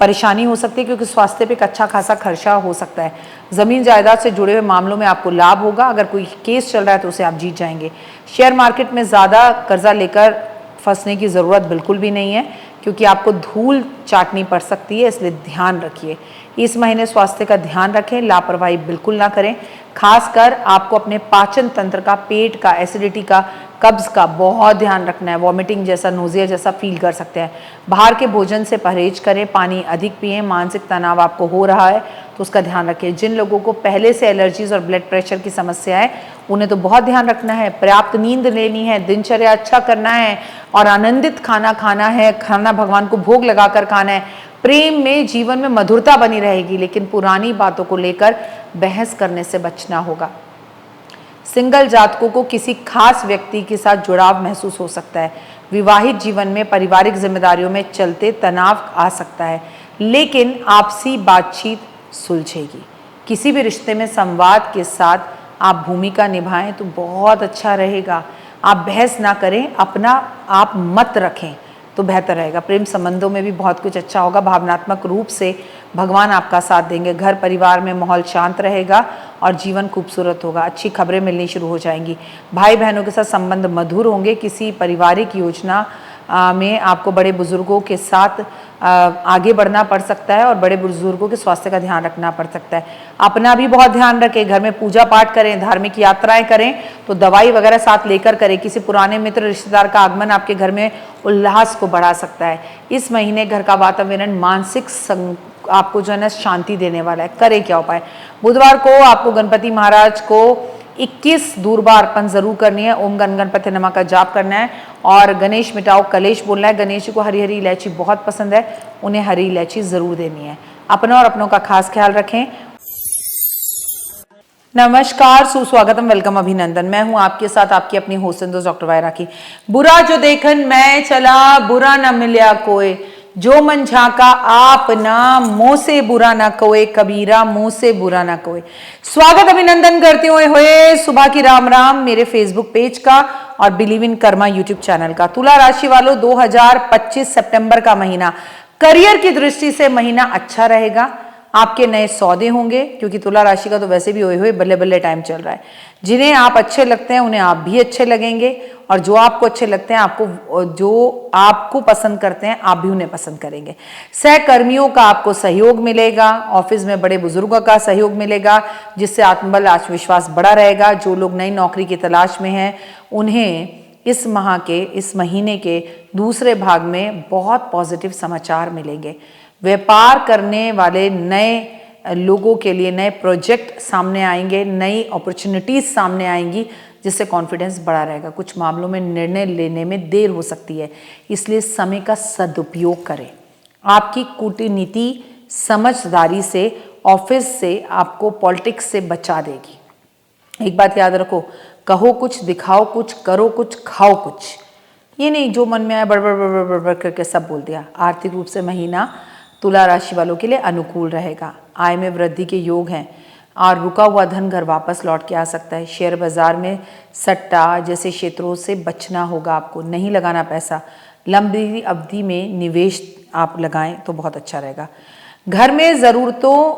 परेशानी हो सकती है, क्योंकि स्वास्थ्य पे एक अच्छा खासा खर्चा हो सकता है। ज़मीन जायदाद से जुड़े हुए मामलों में आपको लाभ होगा। अगर कोई केस चल रहा है तो उसे आप जीत जाएंगे। शेयर मार्केट में ज़्यादा कर्जा लेकर फंसने की ज़रूरत बिल्कुल भी नहीं है, क्योंकि आपको धूल चाटनी पड़ सकती है, इसलिए ध्यान रखिए। इस महीने स्वास्थ्य का ध्यान रखें, लापरवाही बिल्कुल ना करें। खासकर आपको अपने पाचन तंत्र का, पेट का, एसिडिटी का, कब्ज का बहुत ध्यान रखना है। वॉमिटिंग जैसा, नोजिया जैसा फील कर सकते हैं। बाहर के भोजन से परहेज करें, पानी अधिक पिएं। मानसिक तनाव आपको हो रहा है तो उसका ध्यान रखें। जिन लोगों को पहले से एलर्जीज और ब्लड प्रेशर की समस्या है उन्हें तो बहुत ध्यान रखना है। पर्याप्त नींद लेनी है, दिनचर्या अच्छा करना है और आनंदित खाना खाना है। खाना भगवान को भोग लगाकर खाना है। प्रेम में, जीवन में मधुरता बनी रहेगी, लेकिन पुरानी बातों को लेकर बहस करने से बचना होगा। सिंगल जातकों को किसी खास व्यक्ति के साथ जुड़ाव महसूस हो सकता है। विवाहित जीवन में पारिवारिक जिम्मेदारियों में चलते तनाव आ सकता है, लेकिन आपसी बातचीत सुलझेगी। किसी भी रिश्ते में संवाद के साथ आप भूमिका निभाएं तो बहुत अच्छा रहेगा। आप बहस ना करें, अपना आप मत रखें तो बेहतर रहेगा। प्रेम संबंधों में भी बहुत कुछ अच्छा होगा। भावनात्मक रूप से भगवान आपका साथ देंगे। घर परिवार में माहौल शांत रहेगा और जीवन खूबसूरत होगा। अच्छी खबरें मिलनी शुरू हो जाएंगी। भाई बहनों के साथ संबंध मधुर होंगे। किसी पारिवारिक योजना में आपको बड़े बुजुर्गों के साथ आगे बढ़ना पड़ सकता है और बड़े बुजुर्गों के स्वास्थ्य का ध्यान रखना पड़ सकता है। अपना भी बहुत ध्यान रखें। घर में पूजा पाठ करें, धार्मिक यात्राएं करें तो दवाई वगैरह साथ लेकर करें। किसी पुराने मित्र रिश्तेदार का आगमन आपके घर में उल्लास को बढ़ा सकता है। इस महीने घर का वातावरण मानसिक आपको जो है ना शांति देने वाला है। करें क्या उपाय? बुधवार को आपको गणपति महाराज को 21 दूर्बा अर्पण जरूर करनी है। ओम गण गणपति नमः का जाप करना है और गणेश मिटाओ कलेश बोलना है। गणेश जी को हरी हरी इलायची बहुत पसंद है, उन्हें हरी इलायची जरूर देनी है। अपना और अपनों का खास ख्याल रखें। नमस्कार, सुस्वागतम, वेलकम, अभिनंदन। मैं हूं आपके साथ आपकी अपनी होस्ट डॉक्टर वायरा की। बुरा जो देखन मैं चला, बुरा न मिल्या कोई, जो मन झांका आप ना, मुंह से बुरा ना कोई, कबीरा मुंह से बुरा ना कोई। स्वागत अभिनंदन करते हुए सुबह की राम राम मेरे फेसबुक पेज का और believe in Karma YouTube channel का। तुला राशि वालों, 2025 सितंबर का महीना करियर की दृष्टि से महीना अच्छा रहेगा। आपके नए सौदे होंगे, क्योंकि तुला राशि का तो वैसे भी हुए बल्ले बल्ले टाइम चल रहा है। जिन्हें आप अच्छे लगते हैं उन्हें आप भी अच्छे लगेंगे और जो आपको अच्छे लगते हैं, जो आपको पसंद करते हैं आप भी उन्हें पसंद करेंगे। सहकर्मियों का आपको सहयोग मिलेगा। ऑफिस में बड़े बुजुर्गों का सहयोग मिलेगा, जिससे आत्मबल आत्मविश्वास बढ़ा रहेगा। जो लोग नई नौकरी की तलाश में हैं उन्हें इस महीने के दूसरे भाग में बहुत पॉजिटिव समाचार मिलेंगे। व्यापार करने वाले नए लोगों के लिए नए प्रोजेक्ट सामने आएंगे, नई अपॉर्चुनिटीज सामने आएंगी, जिससे कॉन्फिडेंस बढ़ा रहेगा। कुछ मामलों में निर्णय लेने में देर हो सकती है, इसलिए समय का सदुपयोग करें। आपकी कूटनीति समझदारी से ऑफिस से आपको पॉलिटिक्स से बचा देगी। एक बात याद रखो, कहो कुछ, दिखाओ कुछ, करो कुछ, खाओ कुछ। ये नहीं जो मन में आया बड़बड़ बड़बड़ बड़बड़ करके सब बोल दिया। आर्थिक रूप से महीना तुला राशि वालों के लिए अनुकूल रहेगा। आय में वृद्धि के योग हैं और रुका हुआ धन घर वापस लौट के आ सकता है। शेयर बाजार में सट्टा जैसे क्षेत्रों से बचना होगा। आपको नहीं लगाना पैसा। लंबी अवधि में निवेश आप लगाएं तो बहुत अच्छा रहेगा। घर में ज़रूरतों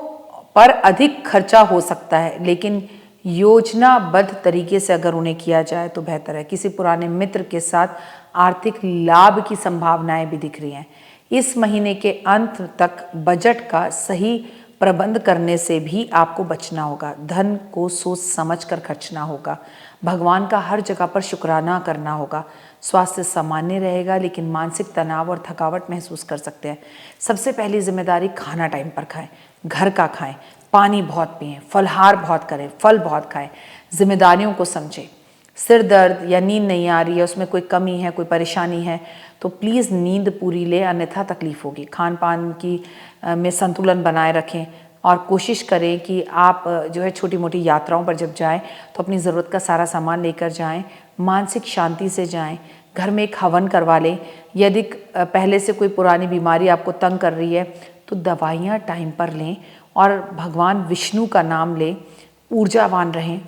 पर अधिक खर्चा हो सकता है, लेकिन योजनाबद्ध तरीके से अगर उन्हें किया जाए तो बेहतर है। किसी पुराने मित्र के साथ आर्थिक लाभ की संभावनाएं भी दिख रही हैं। इस महीने के अंत तक बजट का सही प्रबंध करने से भी आपको बचना होगा। धन को सोच समझ कर खर्चना होगा। भगवान का हर जगह पर शुक्राना करना होगा। स्वास्थ्य सामान्य रहेगा, लेकिन मानसिक तनाव और थकावट महसूस कर सकते हैं। सबसे पहली जिम्मेदारी, खाना टाइम पर खाएं, घर का खाएं, पानी बहुत पिएं, फलहार बहुत करें, फल बहुत खाएं, जिम्मेदारियों को समझें। सिर दर्द या नींद नहीं आ रही है, उसमें कोई कमी है, कोई परेशानी है, तो प्लीज़ नींद पूरी ले, अन्यथा तकलीफ होगी। खान पान की में संतुलन बनाए रखें और कोशिश करें कि आप जो है छोटी मोटी यात्राओं पर जब जाएं तो अपनी ज़रूरत का सारा सामान लेकर जाएं। मानसिक शांति से जाएं। घर में एक हवन करवा लें। यदि पहले से कोई पुरानी बीमारी आपको तंग कर रही है तो दवाइयाँ टाइम पर लें और भगवान विष्णु का नाम लें। ऊर्जावान रहें।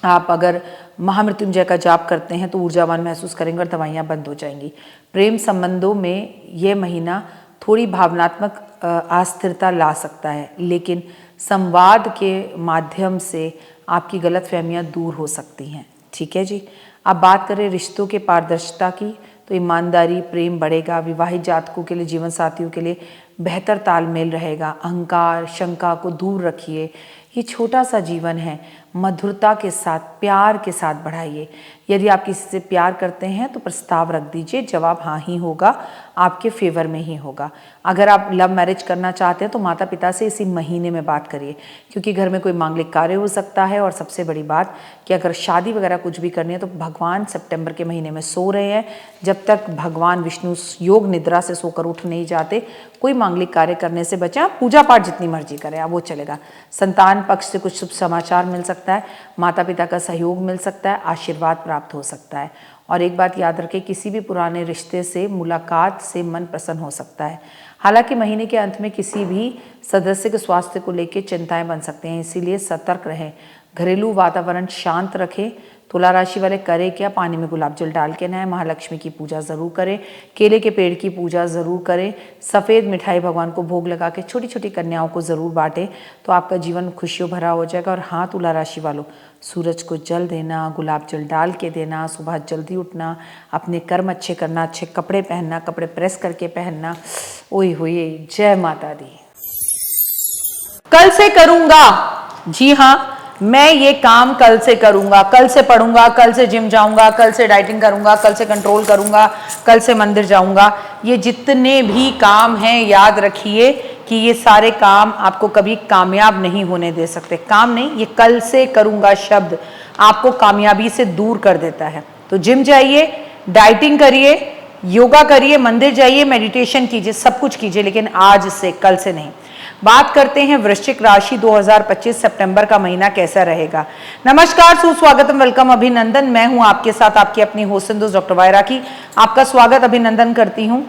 आप अगर महामृत्युंजय का जाप करते हैं तो ऊर्जावान महसूस करेंगे और दवाइयाँ बंद हो जाएंगी। प्रेम संबंधों में ये महीना थोड़ी भावनात्मक अस्थिरता ला सकता है, लेकिन संवाद के माध्यम से आपकी गलतफहमियाँ दूर हो सकती हैं। ठीक है जी। अब बात करें रिश्तों के पारदर्शिता की, तो ईमानदारी, प्रेम बढ़ेगा। विवाहित जातकों के लिए, जीवन साथियों के लिए बेहतर तालमेल रहेगा। अहंकार, शंका को दूर रखिए। ये छोटा सा जीवन है, मधुरता के साथ, प्यार के साथ बढ़ाइए। यदि आप किसी से प्यार करते हैं तो प्रस्ताव रख दीजिए, जवाब हाँ ही होगा, आपके फेवर में ही होगा। अगर आप लव मैरिज करना चाहते हैं तो माता पिता से इसी महीने में बात करिए, क्योंकि घर में कोई मांगलिक कार्य हो सकता है। और सबसे बड़ी बात कि अगर शादी वगैरह कुछ भी करनी है तो भगवान सितंबर के महीने में सो रहे हैं। जब तक भगवान विष्णु योग निद्रा से सोकर उठ नहीं जाते, कोई मांगलिक कार्य करने से बचें। आप पूजा पाठ जितनी मर्जी करें, आप वो चलेगा। संतान पक्ष से कुछ शुभ समाचार मिल सकता है, माता पिता का सहयोग मिल सकता है, आशीर्वाद प्राप्त हो सकता है। और एक बात याद रखें, किसी भी पुराने रिश्ते से मुलाकात से मन प्रसन्न हो सकता है। हालांकि महीने के अंत में किसी भी सदस्य के स्वास्थ्य को लेकर चिंताएं बन सकते हैं, इसीलिए सतर्क रहें। घरेलू वातावरण शांत रखें। तुला राशि वाले करें क्या, पानी में गुलाब जल डाल के नहाएं। महालक्ष्मी की पूजा ज़रूर करें, केले के पेड़ की पूजा ज़रूर करें, सफ़ेद मिठाई भगवान को भोग लगा के छोटी छोटी कन्याओं को ज़रूर बांटें, तो आपका जीवन खुशियों भरा हो जाएगा। और हाँ तुला राशि वालों, सूरज को जल देना, गुलाब जल डाल के देना, सुबह जल्दी उठना, अपने कर्म अच्छे करना, अच्छे कपड़े पहनना, कपड़े प्रेस करके पहनना। ओए होए, जय माता दी। कल से करूँगा, जी हाँ, मैं ये काम कल से करूंगा, कल से पढ़ूंगा, कल से जिम जाऊंगा, कल से डाइटिंग करूंगा, कल से कंट्रोल करूंगा, कल से मंदिर जाऊंगा। ये जितने भी काम हैं, याद रखिए कि ये सारे काम आपको कभी कामयाब नहीं होने दे सकते। काम नहीं, ये कल से करूंगा शब्द आपको कामयाबी से दूर कर देता है। तो जिम जाइए, डाइटिंग करिए, योगा करिए, मंदिर जाइए, मेडिटेशन कीजिए, सब कुछ कीजिए, लेकिन आज से, कल से नहीं। बात करते हैं वृश्चिक राशि 2025 सितंबर का महीना कैसा रहेगा। नमस्कार, सुस्वागतम, वेलकम, अभिनंदन। मैं हूं आपके साथ आपकी अपनी होस्ट डॉक्टर वायरा की। आपका स्वागत, अभिनंदन करती हूं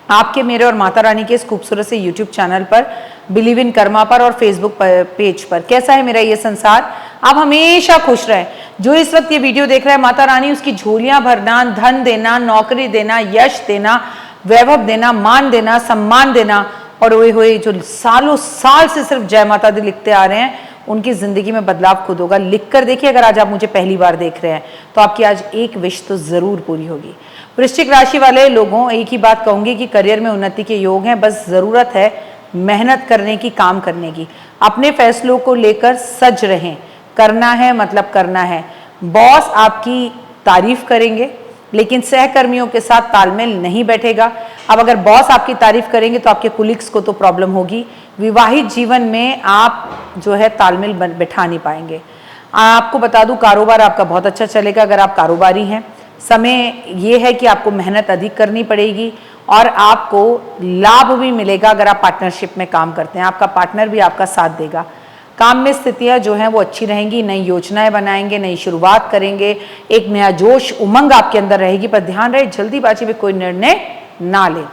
आपके, मेरे और माता रानी के इस खूबसूरत से यूट्यूब चैनल पर, बिलीव इन कर्मा पर और फेसबुक पेज पर। कैसा है मेरा ये संसार? आप हमेशा खुश रहें। जो इस वक्त ये वीडियो देख रहा है, माता रानी उसकी झोलियां भरना, धन देना, नौकरी देना, यश देना, वैभव देना, मान देना, सम्मान देना, और ओए होए जो सालों साल से सिर्फ जय माता दी लिखते आ रहे हैं, उनकी जिंदगी में बदलाव खुद होगा। लिख कर देखिए, अगर आज आप मुझे पहली बार देख रहे हैं तो आपकी आज एक विश तो जरूर पूरी होगी। वृश्चिक राशि वाले लोगों, एक ही बात कहूंगी कि करियर में उन्नति के योग हैं, बस जरूरत है मेहनत करने की, काम करने की। अपने फैसलों को लेकर सज रहें, करना है मतलब करना है। बॉस आपकी तारीफ करेंगे लेकिन सहकर्मियों के साथ तालमेल नहीं बैठेगा। अब अगर बॉस आपकी तारीफ करेंगे तो आपके कुलीग्स को तो प्रॉब्लम होगी। विवाहित जीवन में आप जो है तालमेल बैठा नहीं पाएंगे। आपको बता दूं, कारोबार आपका बहुत अच्छा चलेगा अगर आप कारोबारी हैं। समय ये है कि आपको मेहनत अधिक करनी पड़ेगी और आपको लाभ भी मिलेगा अगर आप पार्टनरशिप में काम करते हैं। आपका पार्टनर भी आपका साथ देगा। काम में स्थितियां जो हैं वो अच्छी रहेंगी। नई योजनाएं बनाएंगे, नई शुरुआत करेंगे, एक नया जोश उमंग आपके अंदर रहेगी। पर ध्यान रहे, जल्दीबाजी में कोई निर्णय ना ले।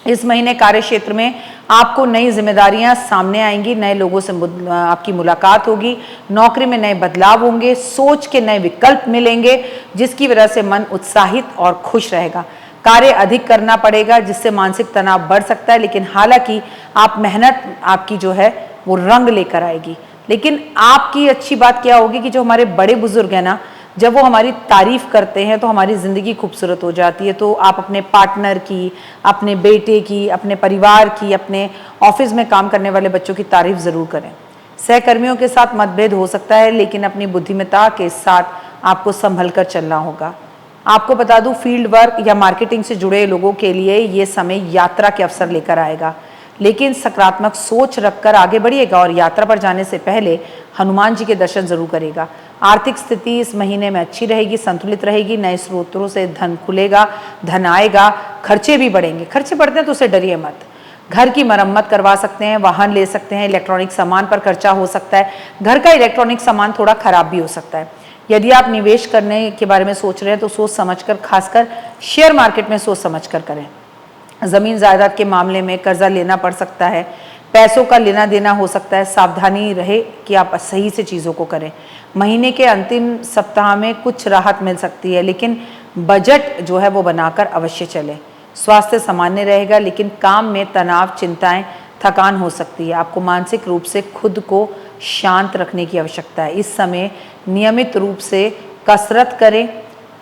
इस महीने कार्य क्षेत्र में आपको नई जिम्मेदारियां सामने आएंगी, नए लोगों से आपकी मुलाकात होगी, नौकरी में नए बदलाव होंगे, सोच के नए विकल्प मिलेंगे, जिसकी वजह से मन उत्साहित और खुश रहेगा। कार्य अधिक करना पड़ेगा जिससे मानसिक तनाव बढ़ सकता है, लेकिन हालांकि आप मेहनत आपकी जो है वो रंग लेकर आएगी। लेकिन आपकी अच्छी बात क्या होगी कि जो हमारे बड़े बुजुर्ग हैं ना, जब वो हमारी तारीफ करते हैं तो हमारी ज़िंदगी खूबसूरत हो जाती है। तो आप अपने पार्टनर की, अपने बेटे की, अपने परिवार की, अपने ऑफिस में काम करने वाले बच्चों की तारीफ ज़रूर करें। सहकर्मियों के साथ मतभेद हो सकता है, लेकिन अपनी बुद्धिमत्ता के साथ आपको संभल कर चलना होगा। आपको बता दूं, फील्ड वर्क या मार्केटिंग से जुड़े लोगों के लिए ये समय यात्रा के अवसर लेकर आएगा, लेकिन सकारात्मक सोच रखकर आगे बढ़िएगा और यात्रा पर जाने से पहले हनुमान जी के दर्शन जरूर करेगा। आर्थिक स्थिति इस महीने में अच्छी रहेगी, संतुलित रहेगी। नए स्रोतों से धन खुलेगा, धन आएगा, खर्चे भी बढ़ेंगे। खर्चे बढ़ते हैं तो उसे डरिए मत। घर की मरम्मत करवा सकते हैं, वाहन ले सकते हैं, इलेक्ट्रॉनिक सामान पर खर्चा हो सकता है। घर का इलेक्ट्रॉनिक सामान थोड़ा खराब भी हो सकता है। यदि आप निवेश करने के बारे में सोच रहे हैं तो सोच समझकर, खासकर शेयर मार्केट में सोच समझकर करें। जमीन जायदाद के मामले में कर्जा लेना पड़ सकता है, पैसों का लेना देना हो सकता है। सावधानी रहे कि आप सही से चीज़ों को करें। महीने के अंतिम सप्ताह में कुछ राहत मिल सकती है, लेकिन बजट जो है वो बनाकर अवश्य चले। स्वास्थ्य सामान्य रहेगा, लेकिन काम में तनाव, चिंताएं, थकान हो सकती है। आपको मानसिक रूप से खुद को शांत रखने की आवश्यकता है। इस समय नियमित रूप से कसरत करें,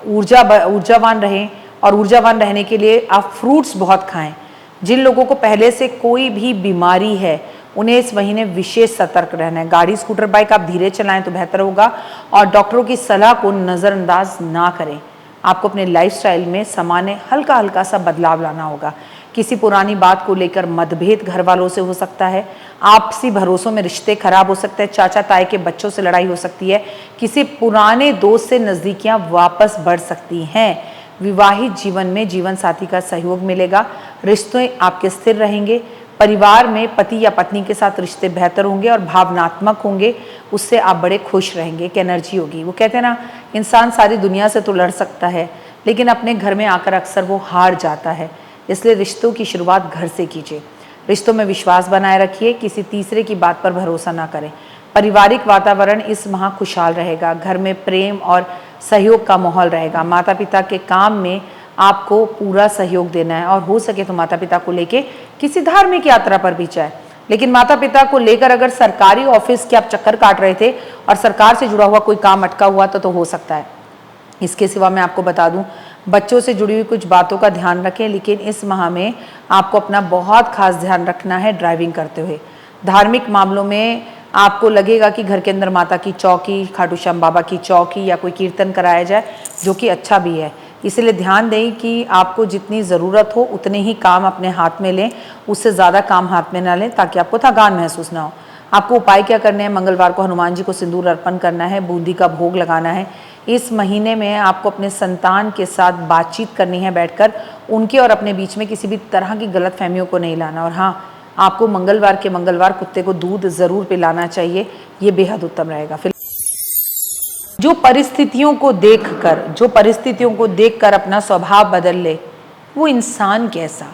ऊर्जावान रहें, और ऊर्जावान रहने के लिए आप फ्रूट्स बहुत खाएं। जिन लोगों को पहले से कोई भी बीमारी है उन्हें इस महीने विशेष सतर्क रहना है। गाड़ी, स्कूटर, बाइक आप धीरे चलाएं तो बेहतर होगा और डॉक्टरों की सलाह को नज़रअंदाज ना करें। आपको अपने लाइफस्टाइल में सामान्य हल्का हल्का सा बदलाव लाना होगा। किसी पुरानी बात को लेकर मतभेद घर वालों से हो सकता है। आपसी भरोसों में रिश्ते खराब हो सकते हैं। चाचा ताए के बच्चों से लड़ाई हो सकती है। किसी पुराने दोस्त से नज़दीकियां वापस बढ़ सकती हैं। विवाहित जीवन में जीवन साथी का सहयोग मिलेगा। रिश्ते आपके स्थिर रहेंगे। परिवार में पति या पत्नी के साथ रिश्ते बेहतर होंगे और भावनात्मक होंगे, उससे आप बड़े खुश रहेंगे, एक एनर्जी होगी। वो कहते हैं ना, इंसान सारी दुनिया से तो लड़ सकता है लेकिन अपने घर में आकर अक्सर वो हार जाता है। इसलिए रिश्तों की शुरुआत घर से कीजिए। रिश्तों में विश्वास बनाए रखिए, किसी तीसरे की बात पर भरोसा ना करें। पारिवारिक वातावरण इस माह खुशहाल रहेगा, घर में प्रेम और सहयोग का माहौल रहेगा। माता पिता के काम में आपको पूरा सहयोग देना है और हो सके तो माता पिता को लेके किसी धार्मिक यात्रा पर भी जाए। लेकिन माता पिता को लेकर अगर सरकारी ऑफिस के आप चक्कर काट रहे थे और सरकार से जुड़ा हुआ कोई काम अटका हुआ तो हो सकता है। इसके सिवा मैं आपको बता दूं, बच्चों से जुड़ी हुई कुछ बातों का ध्यान रखें, लेकिन इस माह में आपको अपना बहुत खास ध्यान रखना है ड्राइविंग करते हुए। धार्मिक मामलों में आपको लगेगा कि घर के अंदर माता की चौकी, खाटू श्याम बाबा की चौकी या कोई कीर्तन कराया जाए, जो कि अच्छा भी है। इसलिए ध्यान दें कि आपको जितनी ज़रूरत हो उतने ही काम अपने हाथ में लें, उससे ज़्यादा काम हाथ में ना लें ताकि आपको थकान महसूस ना हो। आपको उपाय क्या करने हैं? मंगलवार को हनुमान जी को सिंदूर अर्पण करना है, बूंदी का भोग लगाना है। इस महीने में आपको अपने संतान के साथ बातचीत करनी है बैठकर, उनके और अपने बीच में किसी भी तरह की गलत फहमियों को नहीं लाना। और हाँ, आपको मंगलवार के मंगलवार कुत्ते को दूध ज़रूर पिलाना चाहिए, ये बेहद उत्तम रहेगा। फिर जो परिस्थितियों को देखकर अपना स्वभाव बदल ले, वो इंसान कैसा।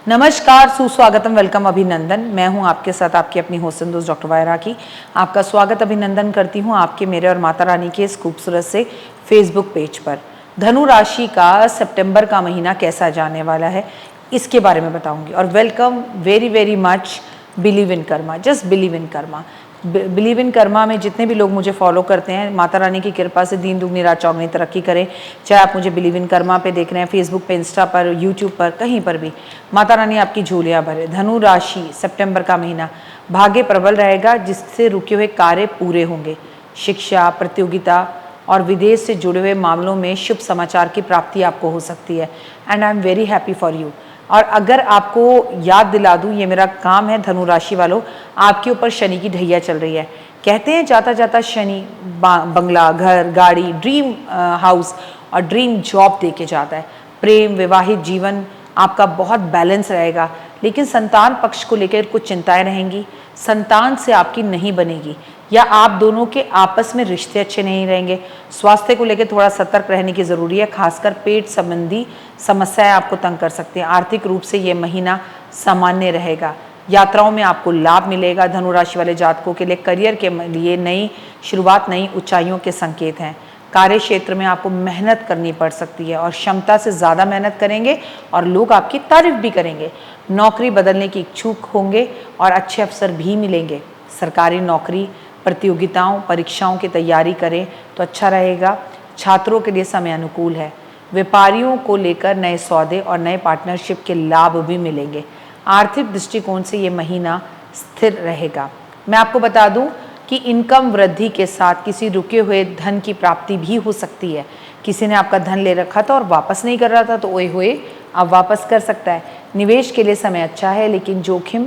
नमस्कार, सुस्वागतम, वेलकम, अभिनंदन। मैं हूं आपके साथ आपकी अपनी होस्ट दोस्त डॉक्टर वायरा की। आपका स्वागत अभिनंदन करती हूं आपके, मेरे और माता रानी के इस खूबसूरत से फेसबुक पेज पर। धनु राशि का सितंबर का महीना कैसा जाने वाला है, इसके बारे में बताऊंगी। और welcome, very very much, believe in Karma, just believe in Karma. Believe in Karma में जितने भी लोग मुझे फॉलो करते हैं, माता रानी की कृपा से दीन दुगनी रात चौगनी तरक्की करें। चाहे आप मुझे बिलीव इन कर्मा पे देख रहे हैं, फेसबुक पे, इंस्टा पर, यूट्यूब पर, कहीं पर भी, माता रानी आपकी झोलियाँ भरे। धनु राशि, सितंबर का महीना भाग्य प्रबल रहेगा, जिससे रुके हुए कार्य पूरे होंगे। शिक्षा, प्रतियोगिता और विदेश से जुड़े हुए मामलों में शुभ समाचार की प्राप्ति आपको हो सकती है। And I am very happy for you. और अगर आपको याद दिला दूं, ये मेरा काम है धनु राशि वालों, आपके ऊपर शनि की ढैया चल रही है। कहते हैं जाता जाता शनि बंगला, घर, गाड़ी, ड्रीम हाउस और ड्रीम जॉब दे के जाता है। प्रेम, विवाहित जीवन आपका बहुत बैलेंस रहेगा, लेकिन संतान पक्ष को लेकर कुछ चिंताएं रहेंगी। संतान से आपकी नहीं बनेगी, या आप दोनों के आपस में रिश्ते अच्छे नहीं रहेंगे। स्वास्थ्य को लेकर थोड़ा सतर्क रहने की ज़रूरी है, खासकर पेट संबंधी समस्याएं आपको तंग कर सकती हैं। आर्थिक रूप से ये महीना सामान्य रहेगा। यात्राओं में आपको लाभ मिलेगा। धनु राशि वाले जातकों के लिए करियर के लिए नई शुरुआत, नई ऊंचाइयों के संकेत हैं। कार्य क्षेत्र में आपको मेहनत करनी पड़ सकती है और क्षमता से ज़्यादा मेहनत करेंगे और लोग आपकी तारीफ भी करेंगे। नौकरी बदलने की इच्छुक होंगे और अच्छे अवसर भी मिलेंगे। सरकारी नौकरी, प्रतियोगिताओं, परीक्षाओं की तैयारी करें तो अच्छा रहेगा। छात्रों के लिए समय अनुकूल है। व्यापारियों को लेकर नए सौदे और नए पार्टनरशिप के लाभ भी मिलेंगे। आर्थिक दृष्टिकोण से ये महीना स्थिर रहेगा। मैं आपको बता दूं कि इनकम वृद्धि के साथ किसी रुके हुए धन की प्राप्ति भी हो सकती है। किसी ने आपका धन ले रखा था और वापस नहीं कर रहा था, तो ओए होए अब वापस कर सकता है। निवेश के लिए समय अच्छा है, लेकिन जोखिम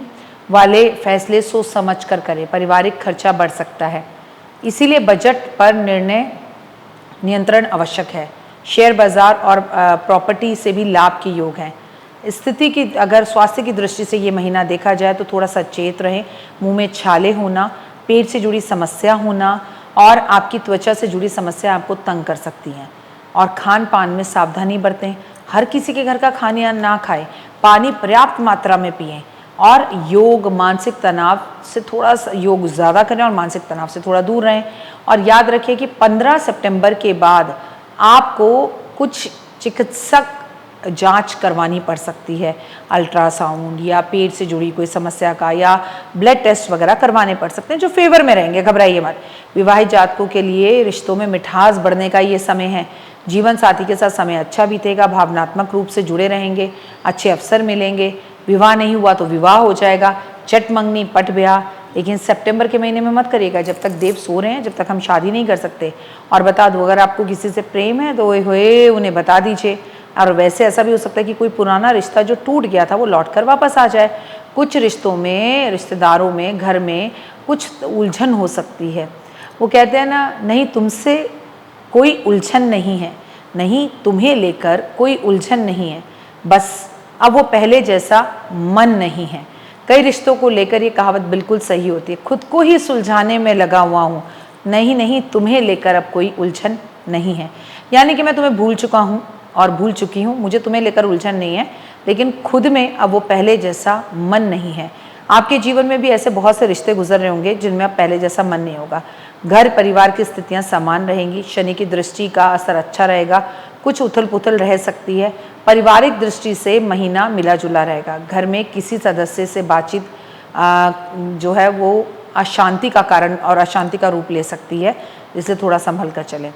वाले फैसले सोच समझ कर करें। पारिवारिक खर्चा बढ़ सकता है, इसीलिए बजट पर नियंत्रण आवश्यक है। शेयर बाजार और प्रॉपर्टी से भी लाभ के योग हैं। स्थिति की, अगर स्वास्थ्य की दृष्टि से ये महीना देखा जाए तो थोड़ा सचेत रहें। मुंह में छाले होना, पेट से जुड़ी समस्या होना और आपकी त्वचा से जुड़ी समस्या आपको तंग कर सकती हैं। और खान पान में सावधानी बरतें। हर किसी के घर का खाना ना खाएं। पानी पर्याप्त मात्रा में पिएं और योग, मानसिक तनाव से थोड़ा योग ज़्यादा करें और मानसिक तनाव से थोड़ा दूर रहें। और याद रखिए कि 15 सितंबर के बाद आपको कुछ चिकित्सक जांच करवानी पड़ सकती है। अल्ट्रासाउंड या पेट से जुड़ी कोई समस्या का, या ब्लड टेस्ट वगैरह करवाने पड़ सकते हैं, जो फेवर में रहेंगे, घबराइए मत। विवाहित जातकों के लिए रिश्तों में मिठास बढ़ने का ये समय है। जीवन साथी के साथ समय अच्छा बीतेगा। भावनात्मक रूप से जुड़े रहेंगे, अच्छे अवसर मिलेंगे। विवाह नहीं हुआ तो विवाह हो जाएगा। चट मंगनी, पट ब्याह, लेकिन सितंबर के महीने में मत करिएगा, जब तक देव सो रहे हैं, जब तक हम शादी नहीं कर सकते। और बता दूं, अगर आपको किसी से प्रेम है तो ओए उन्हें बता दीजिए। और वैसे ऐसा भी हो सकता है कि कोई पुराना रिश्ता जो टूट गया था वो लौट कर वापस आ जाए। कुछ रिश्तों में, रिश्तेदारों में, घर में कुछ उलझन हो सकती है। वो कहते हैं ना, नहीं तुमसे कोई उलझन नहीं है, नहीं तुम्हें लेकर कोई उलझन नहीं है, बस अब वो पहले जैसा मन नहीं है। कई रिश्तों को लेकर ये कहावत बिल्कुल सही होती है, खुद को ही सुलझाने में लगा हुआ हूँ, नहीं नहीं तुम्हें लेकर अब कोई उलझन नहीं है। यानी कि मैं तुम्हें भूल चुका हूँ और भूल चुकी हूँ, मुझे तुम्हें लेकर उलझन नहीं है, लेकिन खुद में अब वो पहले जैसा मन नहीं है। आपके जीवन में भी ऐसे बहुत से रिश्ते गुजर रहे होंगे जिनमें अब पहले जैसा मन नहीं होगा। घर परिवार की स्थितियां समान रहेंगी, शनि की दृष्टि का असर अच्छा रहेगा, कुछ उथल पुथल रह सकती है। पारिवारिक दृष्टि से महीना मिला जुला रहेगा। घर में किसी सदस्य से बातचीत जो है वो अशांति का कारण और अशांति का रूप ले सकती है, इसलिए थोड़ा संभल कर चलें।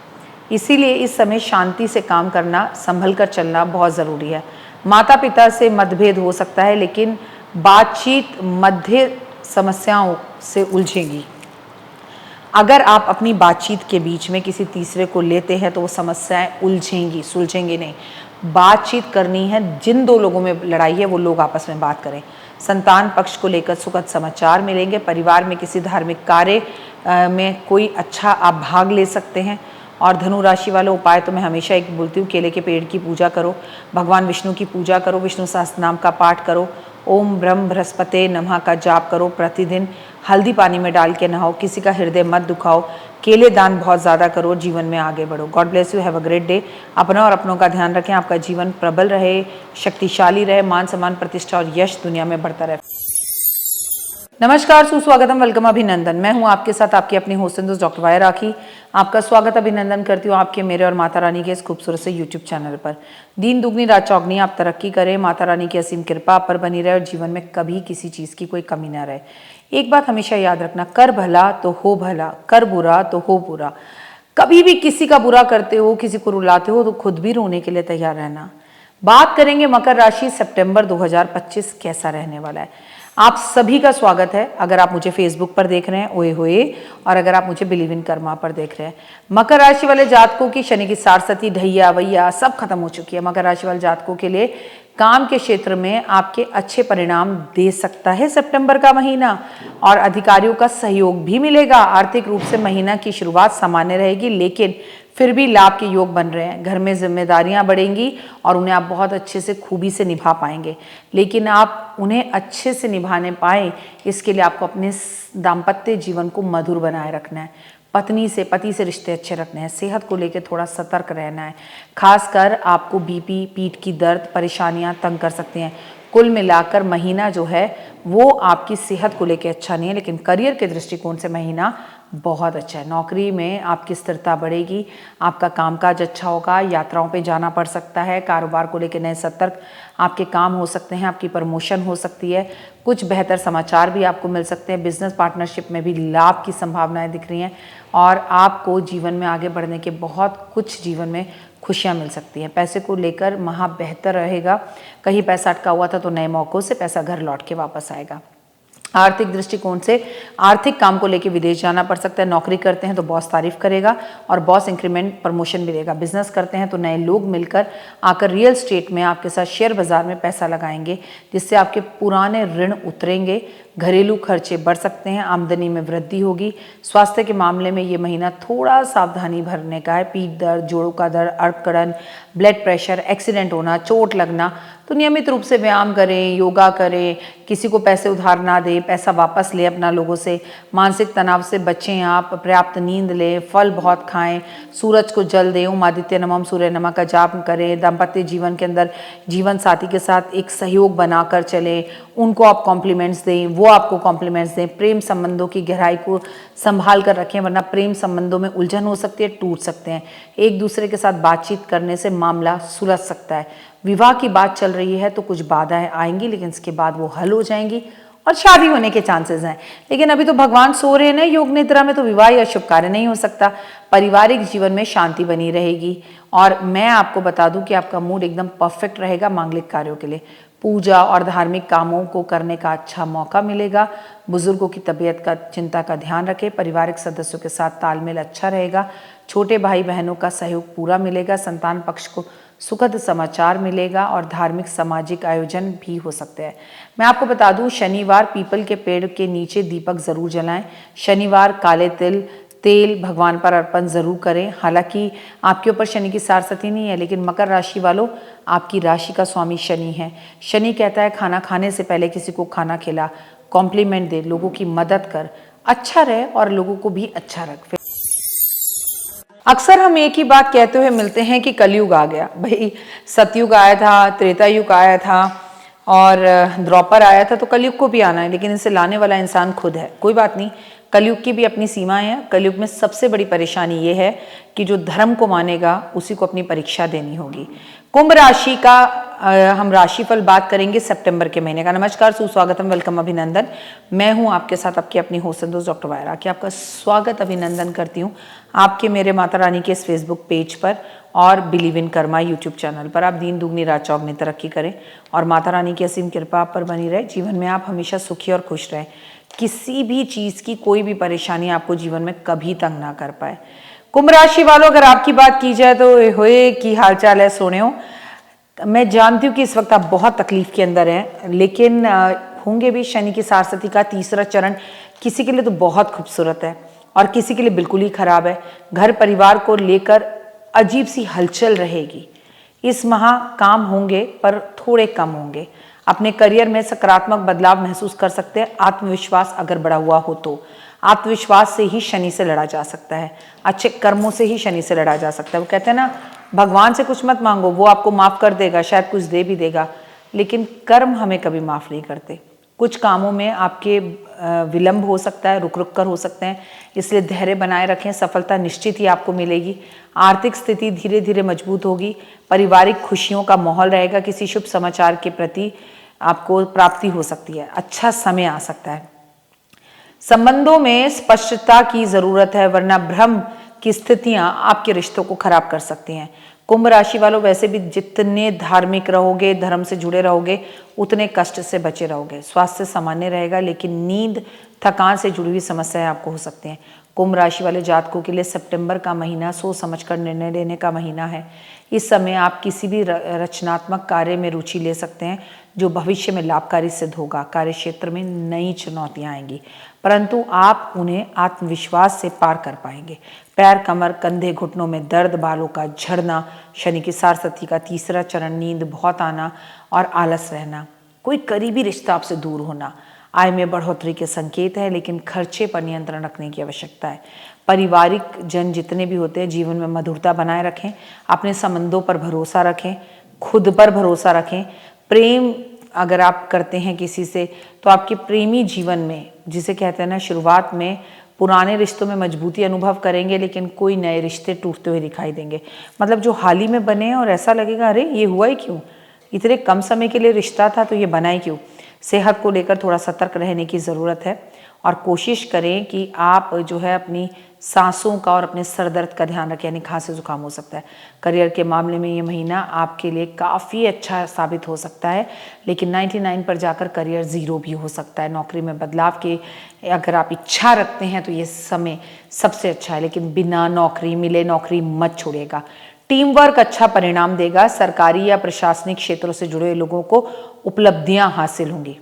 इसीलिए इस समय शांति से काम करना, संभल कर चलना बहुत ज़रूरी है। माता पिता से मतभेद हो सकता है, लेकिन बातचीत मध्य समस्याओं से उलझेगी। अगर आप अपनी बातचीत के बीच में किसी तीसरे को लेते हैं तो वो समस्याएं उलझेंगी, सुलझेंगी नहीं। बातचीत करनी है, जिन दो लोगों में लड़ाई है वो लोग आपस में बात करें। संतान पक्ष को लेकर सुखद समाचार मिलेंगे। परिवार में किसी धार्मिक कार्य में कोई अच्छा आप भाग ले सकते हैं। और धनु राशि वाले उपाय तो मैं हमेशा एक बोलती हूँ, केले के पेड़ की पूजा करो, भगवान विष्णु की पूजा करो, विष्णु सहस्त्र नाम का पाठ करो, ओम ब्रह्म बृहस्पते नमः का जाप करो, प्रतिदिन हल्दी पानी में डाल के नहाओ, किसी का हृदय मत दुखाओ, केले दान बहुत ज़्यादा करो, जीवन में आगे बढ़ो। God bless you, have a great day. अपना और अपनों का ध्यान रखें, आपका जीवन प्रबल रहे, शक्तिशाली रहे, मान सम्मान प्रतिष्ठा और यश दुनिया में बढ़ता रहे। नमस्कार, सुस्वागतम, वेलकम, अभिनंदन। मैं हूं आपके साथ आपकी अपनी होस्ट डॉक्टर वाया राखी। आपका स्वागत अभिनंदन करती हूँ आपके, मेरे और माता रानी के इस खूबसूरत से यूट्यूब चैनल पर। दिन दुगनी रात चौगनी, आप तरक्की करें, माता रानी की असीम कृपा आप पर बनी रहे और जीवन में कभी किसी चीज़ की कोई कमी ना रहे। एक बात हमेशा याद रखना, कर भला तो हो भला, कर बुरा तो हो बुरा। कभी भी किसी का बुरा करते हो, किसी को रुलाते हो तो खुद भी रोने के लिए तैयार रहना। बात करेंगे मकर राशि, सितंबर 2025 कैसा रहने वाला है। आप सभी का स्वागत है। अगर आप मुझे फेसबुक पर देख रहे हैं ओए होए, और अगर आप मुझे बिलीव इन कर्मा पर देख रहे हैं। मकर राशि वाले जातकों की शनि की सारसती, ढैया वैया सब खत्म हो चुकी है। मकर राशि वाले जातकों के लिए काम के क्षेत्र में आपके अच्छे परिणाम दे सकता है सितंबर का महीना, और अधिकारियों का सहयोग भी मिलेगा। आर्थिक रूप से महीना की शुरुआत सामान्य रहेगी, लेकिन फिर भी लाभ के योग बन रहे हैं। घर में जिम्मेदारियां बढ़ेंगी और उन्हें आप बहुत अच्छे से खूबी से निभा पाएंगे, लेकिन आप उन्हें अच्छे से निभाने पाए इसके लिए आपको अपने दाम्पत्य जीवन को मधुर बनाए रखना है। पति से रिश्ते अच्छे रखने हैं। सेहत को लेकर थोड़ा सतर्क रहना है। खासकर आपको बीपी, पीठ की दर्द, परेशानियां तंग कर सकती हैं। कुल मिलाकर महीना जो है वो आपकी सेहत को लेकर अच्छा नहीं है, लेकिन करियर के दृष्टिकोण से महीना बहुत अच्छा है। नौकरी में आपकी स्थिरता बढ़ेगी, आपका कामकाज अच्छा होगा, यात्राओं पे जाना पड़ सकता है, कारोबार को लेकर नए सतर्क आपके काम हो सकते हैं, आपकी प्रमोशन हो सकती है, कुछ बेहतर समाचार भी आपको मिल सकते हैं। बिजनेस पार्टनरशिप में भी लाभ की संभावनाएं दिख रही हैं और आपको जीवन में आगे बढ़ने के बहुत कुछ जीवन में खुशियां मिल सकती हैं। पैसे को लेकर महा बेहतर रहेगा। कहीं पैसा अटका हुआ था तो नए मौक़ों से पैसा घर लौट के वापस आएगा। आर्थिक दृष्टिकोण से आर्थिक काम को लेकर विदेश जाना पड़ सकता है। नौकरी करते हैं तो बॉस तारीफ करेगा और बॉस इंक्रीमेंट प्रमोशन मिलेगा। बिजनेस करते हैं तो नए लोग मिलकर आकर रियल स्टेट में आपके साथ शेयर बाजार में पैसा लगाएंगे, जिससे आपके पुराने ऋण उतरेंगे। घरेलू खर्चे बढ़ सकते हैं, आमदनी में वृद्धि होगी। स्वास्थ्य के मामले में ये महीना थोड़ा सावधानी भरने का है। पीठ दर्द, जोड़ों का दर्द, अड़कड़न, ब्लड प्रेशर, एक्सीडेंट होना, चोट लगना, तो नियमित रूप से व्यायाम करें, योगा करें, किसी को पैसे उधार ना दें, पैसा वापस लें अपना लोगों से। मानसिक तनाव से बचें आप, पर्याप्त नींद लें, फल बहुत खाएं, सूरज को जल दें, ओम आदित्य नमः सूर्य नमः का जाप करें। दाम्पत्य जीवन के अंदर जीवन साथी के साथ एक सहयोग बनाकर चलें, उनको आप कॉम्प्लीमेंट्स दें, वो आपको कॉम्प्लीमेंट्स दें। प्रेम संबंधों की गहराई को संभाल कर रखें, वरना प्रेम संबंधों में उलझन हो सकती है, टूट सकते हैं। एक दूसरे के साथ बातचीत करने से मामला सुलझ सकता है। विवाह की बात चल रही है तो कुछ बाधाएं आएंगी, लेकिन इसके बाद वो हल हो जाएंगी और शादी होने के चांसेस हैं। लेकिन अभी तो भगवान सो रहे हैं ना योग निद्रा में, तो विवाह या शुभ कार्य नहीं हो सकता। पारिवारिक जीवन में शांति बनी रहेगी और मैं आपको बता दूं कि आपका मूड एकदम परफेक्ट रहेगा मांगलिक कार्यों के लिए। पूजा और धार्मिक कामों को करने का अच्छा मौका मिलेगा। बुजुर्गों की तबीयत का चिंता का ध्यान रखें। पारिवारिक सदस्यों के साथ तालमेल अच्छा रहेगा। छोटे भाई बहनों का सहयोग पूरा मिलेगा। संतान पक्ष को सुखद समाचार मिलेगा और धार्मिक सामाजिक आयोजन भी हो सकते हैं। मैं आपको बता दूं, शनिवार पीपल के पेड़ के नीचे दीपक जरूर जलाएं। शनिवार काले तिल, तेल भगवान पर अर्पण जरूर करें। हालांकि आपके ऊपर शनि की सारसती नहीं है, लेकिन मकर राशि वालों, आपकी राशि का स्वामी शनि है। शनि कहता है खाना खाने से पहले किसी को खाना खिला, कॉम्प्लीमेंट दे, लोगों की मदद कर, अच्छा रहे और लोगों को भी अच्छा रख। अक्सर हम एक ही बात कहते हुए मिलते हैं कि कलयुग आ गया। भाई सतयुग आया था, त्रेता युग आया था और द्वापर आया था, तो कलयुग को भी आना है, लेकिन इसे लाने वाला इंसान खुद है। कोई बात नहीं, कलयुग की भी अपनी सीमाएं हैं। कलयुग में सबसे बड़ी परेशानी ये है कि जो धर्म को मानेगा उसी को अपनी परीक्षा देनी होगी। कुंभ राशि का हम राशिफल बात करेंगे सितंबर के महीने का। नमस्कार, सुस्वागतम, वेलकम, अभिनंदन। मैं हूं आपके साथ आपकी अपनी होस्ट संतोष डॉक्टर वायरा की आपका स्वागत अभिनंदन करती हूं आपके मेरे माता रानी के इस फेसबुक पेज पर और believe in Karma YouTube channel पर। आप दीन दुगनी रात चौगनी तरक्की करें और माता रानी की असीम कृपा आप पर बनी रहे। जीवन में आप हमेशा सुखी और खुश रहें। किसी भी चीज़ की कोई भी परेशानी आपको जीवन में कभी तंग ना कर पाए। कुंभ राशि वालों, अगर आपकी बात की जाए तो होए की हालचाल है सोनियो। मैं जानती हूँ कि इस वक्त आप बहुत तकलीफ के अंदर हैं, लेकिन होंगे भी। शनि की सारसती का तीसरा चरण किसी के लिए तो बहुत खूबसूरत है और किसी के लिए बिल्कुल ही खराब है। घर परिवार को लेकर अजीब सी हलचल रहेगी। इस माह काम होंगे पर थोड़े कम होंगे। अपने करियर में सकारात्मक बदलाव महसूस कर सकते हैं। आत्मविश्वास अगर बढ़ा हुआ हो तो आत्मविश्वास से ही शनि से लड़ा जा सकता है। अच्छे कर्मों से ही शनि से लड़ा जा सकता है। वो कहते हैं ना, भगवान से कुछ मत मांगो, वो आपको माफ कर देगा, शायद कुछ दे भी देगा, लेकिन कर्म हमें कभी माफ नहीं करते। कुछ कामों में आपके विलंब हो सकता है, रुक रुक कर हो सकते हैं, इसलिए धैर्य बनाए रखें। सफलता निश्चित ही आपको मिलेगी। आर्थिक स्थिति धीरे धीरे मजबूत होगी। पारिवारिक खुशियों का माहौल रहेगा। किसी शुभ समाचार के प्रति आपको प्राप्ति हो सकती है। अच्छा समय आ सकता है। संबंधों में स्पष्टता की जरूरत है, वरना भ्रम की स्थितियां आपके रिश्तों को खराब कर सकती हैं। कुंभ राशि वालों, वैसे भी जितने धार्मिक रहोगे, धर्म से जुड़े रहोगे, उतने कष्ट से बचे रहोगे। स्वास्थ्य सामान्य रहेगा, लेकिन नींद, थकान से जुड़ी हुई समस्याएं आपको हो सकती हैं। कुंभ राशि वाले जातकों के लिए सितंबर का महीना सोच समझकर निर्णय लेने का महीना है। इस समय आप किसी भी रचनात्मक कार्य में रुचि ले सकते हैं जो भविष्य में लाभकारी सिद्ध होगा। कार्य क्षेत्र में नई चुनौतियां आएंगी, परंतु आप उन्हें आत्मविश्वास से पार कर पाएंगे। पैर, कमर, कंधे, घुटनों में दर्द, बालों का झड़ना, शनि की सारसती का तीसरा चरण, नींद बहुत आना और आलस रहना, कोई करीबी रिश्ता आपसे दूर होना, आय में बढ़ोतरी के संकेत है, लेकिन खर्चे पर नियंत्रण रखने की आवश्यकता है। पारिवारिक जन जितने भी होते हैं, जीवन में मधुरता बनाए रखें। अपने संबंधों पर भरोसा रखें, खुद पर भरोसा रखें। प्रेम अगर आप करते हैं किसी से, तो आपके प्रेमी जीवन में, जिसे कहते हैं ना, शुरुआत में पुराने रिश्तों में मजबूती अनुभव करेंगे, लेकिन कोई नए रिश्ते टूटते हुए दिखाई देंगे। मतलब जो हाल ही में बने हैं और ऐसा लगेगा, अरे ये हुआ ही क्यों, इतने कम समय के लिए रिश्ता था तो ये बना ही क्यों। सेहत को लेकर थोड़ा सतर्क रहने की ज़रूरत है और कोशिश करें कि आप जो है अपनी सांसों का और अपने सर दर्द का ध्यान रखें, यानी खांसी जुकाम हो सकता है। करियर के मामले में ये महीना आपके लिए काफ़ी अच्छा साबित हो सकता है, लेकिन 99 पर जाकर करियर 0 भी हो सकता है। नौकरी में बदलाव की अगर आप इच्छा रखते हैं तो ये समय सबसे अच्छा है, लेकिन बिना नौकरी मिले नौकरी मत छोड़िएगा। टीम वर्क अच्छा परिणाम देगा। सरकारी या प्रशासनिक क्षेत्रों से जुड़े लोगों को उपलब्धियां हासिल होंगी।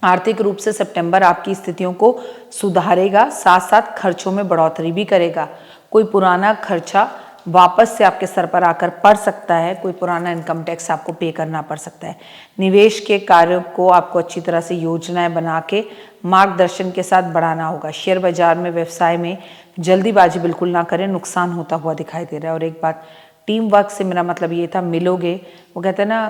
आर्थिक रूप से सितंबर आपकी स्थितियों को सुधारेगा, साथ साथ खर्चों में बढ़ोतरी भी करेगा। कोई पुराना खर्चा वापस से आपके सर पर आकर पड़ सकता है। कोई पुराना इनकम टैक्स आपको पे करना पड़ सकता है। निवेश के कार्यों को आपको अच्छी तरह से योजनाएं बना के मार्गदर्शन के साथ बढ़ाना होगा। शेयर बाजार में, व्यवसाय में जल्दीबाजी बिल्कुल ना करें, नुकसान होता हुआ दिखाई दे रहा है। और एक बात, टीम वर्क से मेरा मतलब ये था, मिलोगे, वो कहते हैं ना,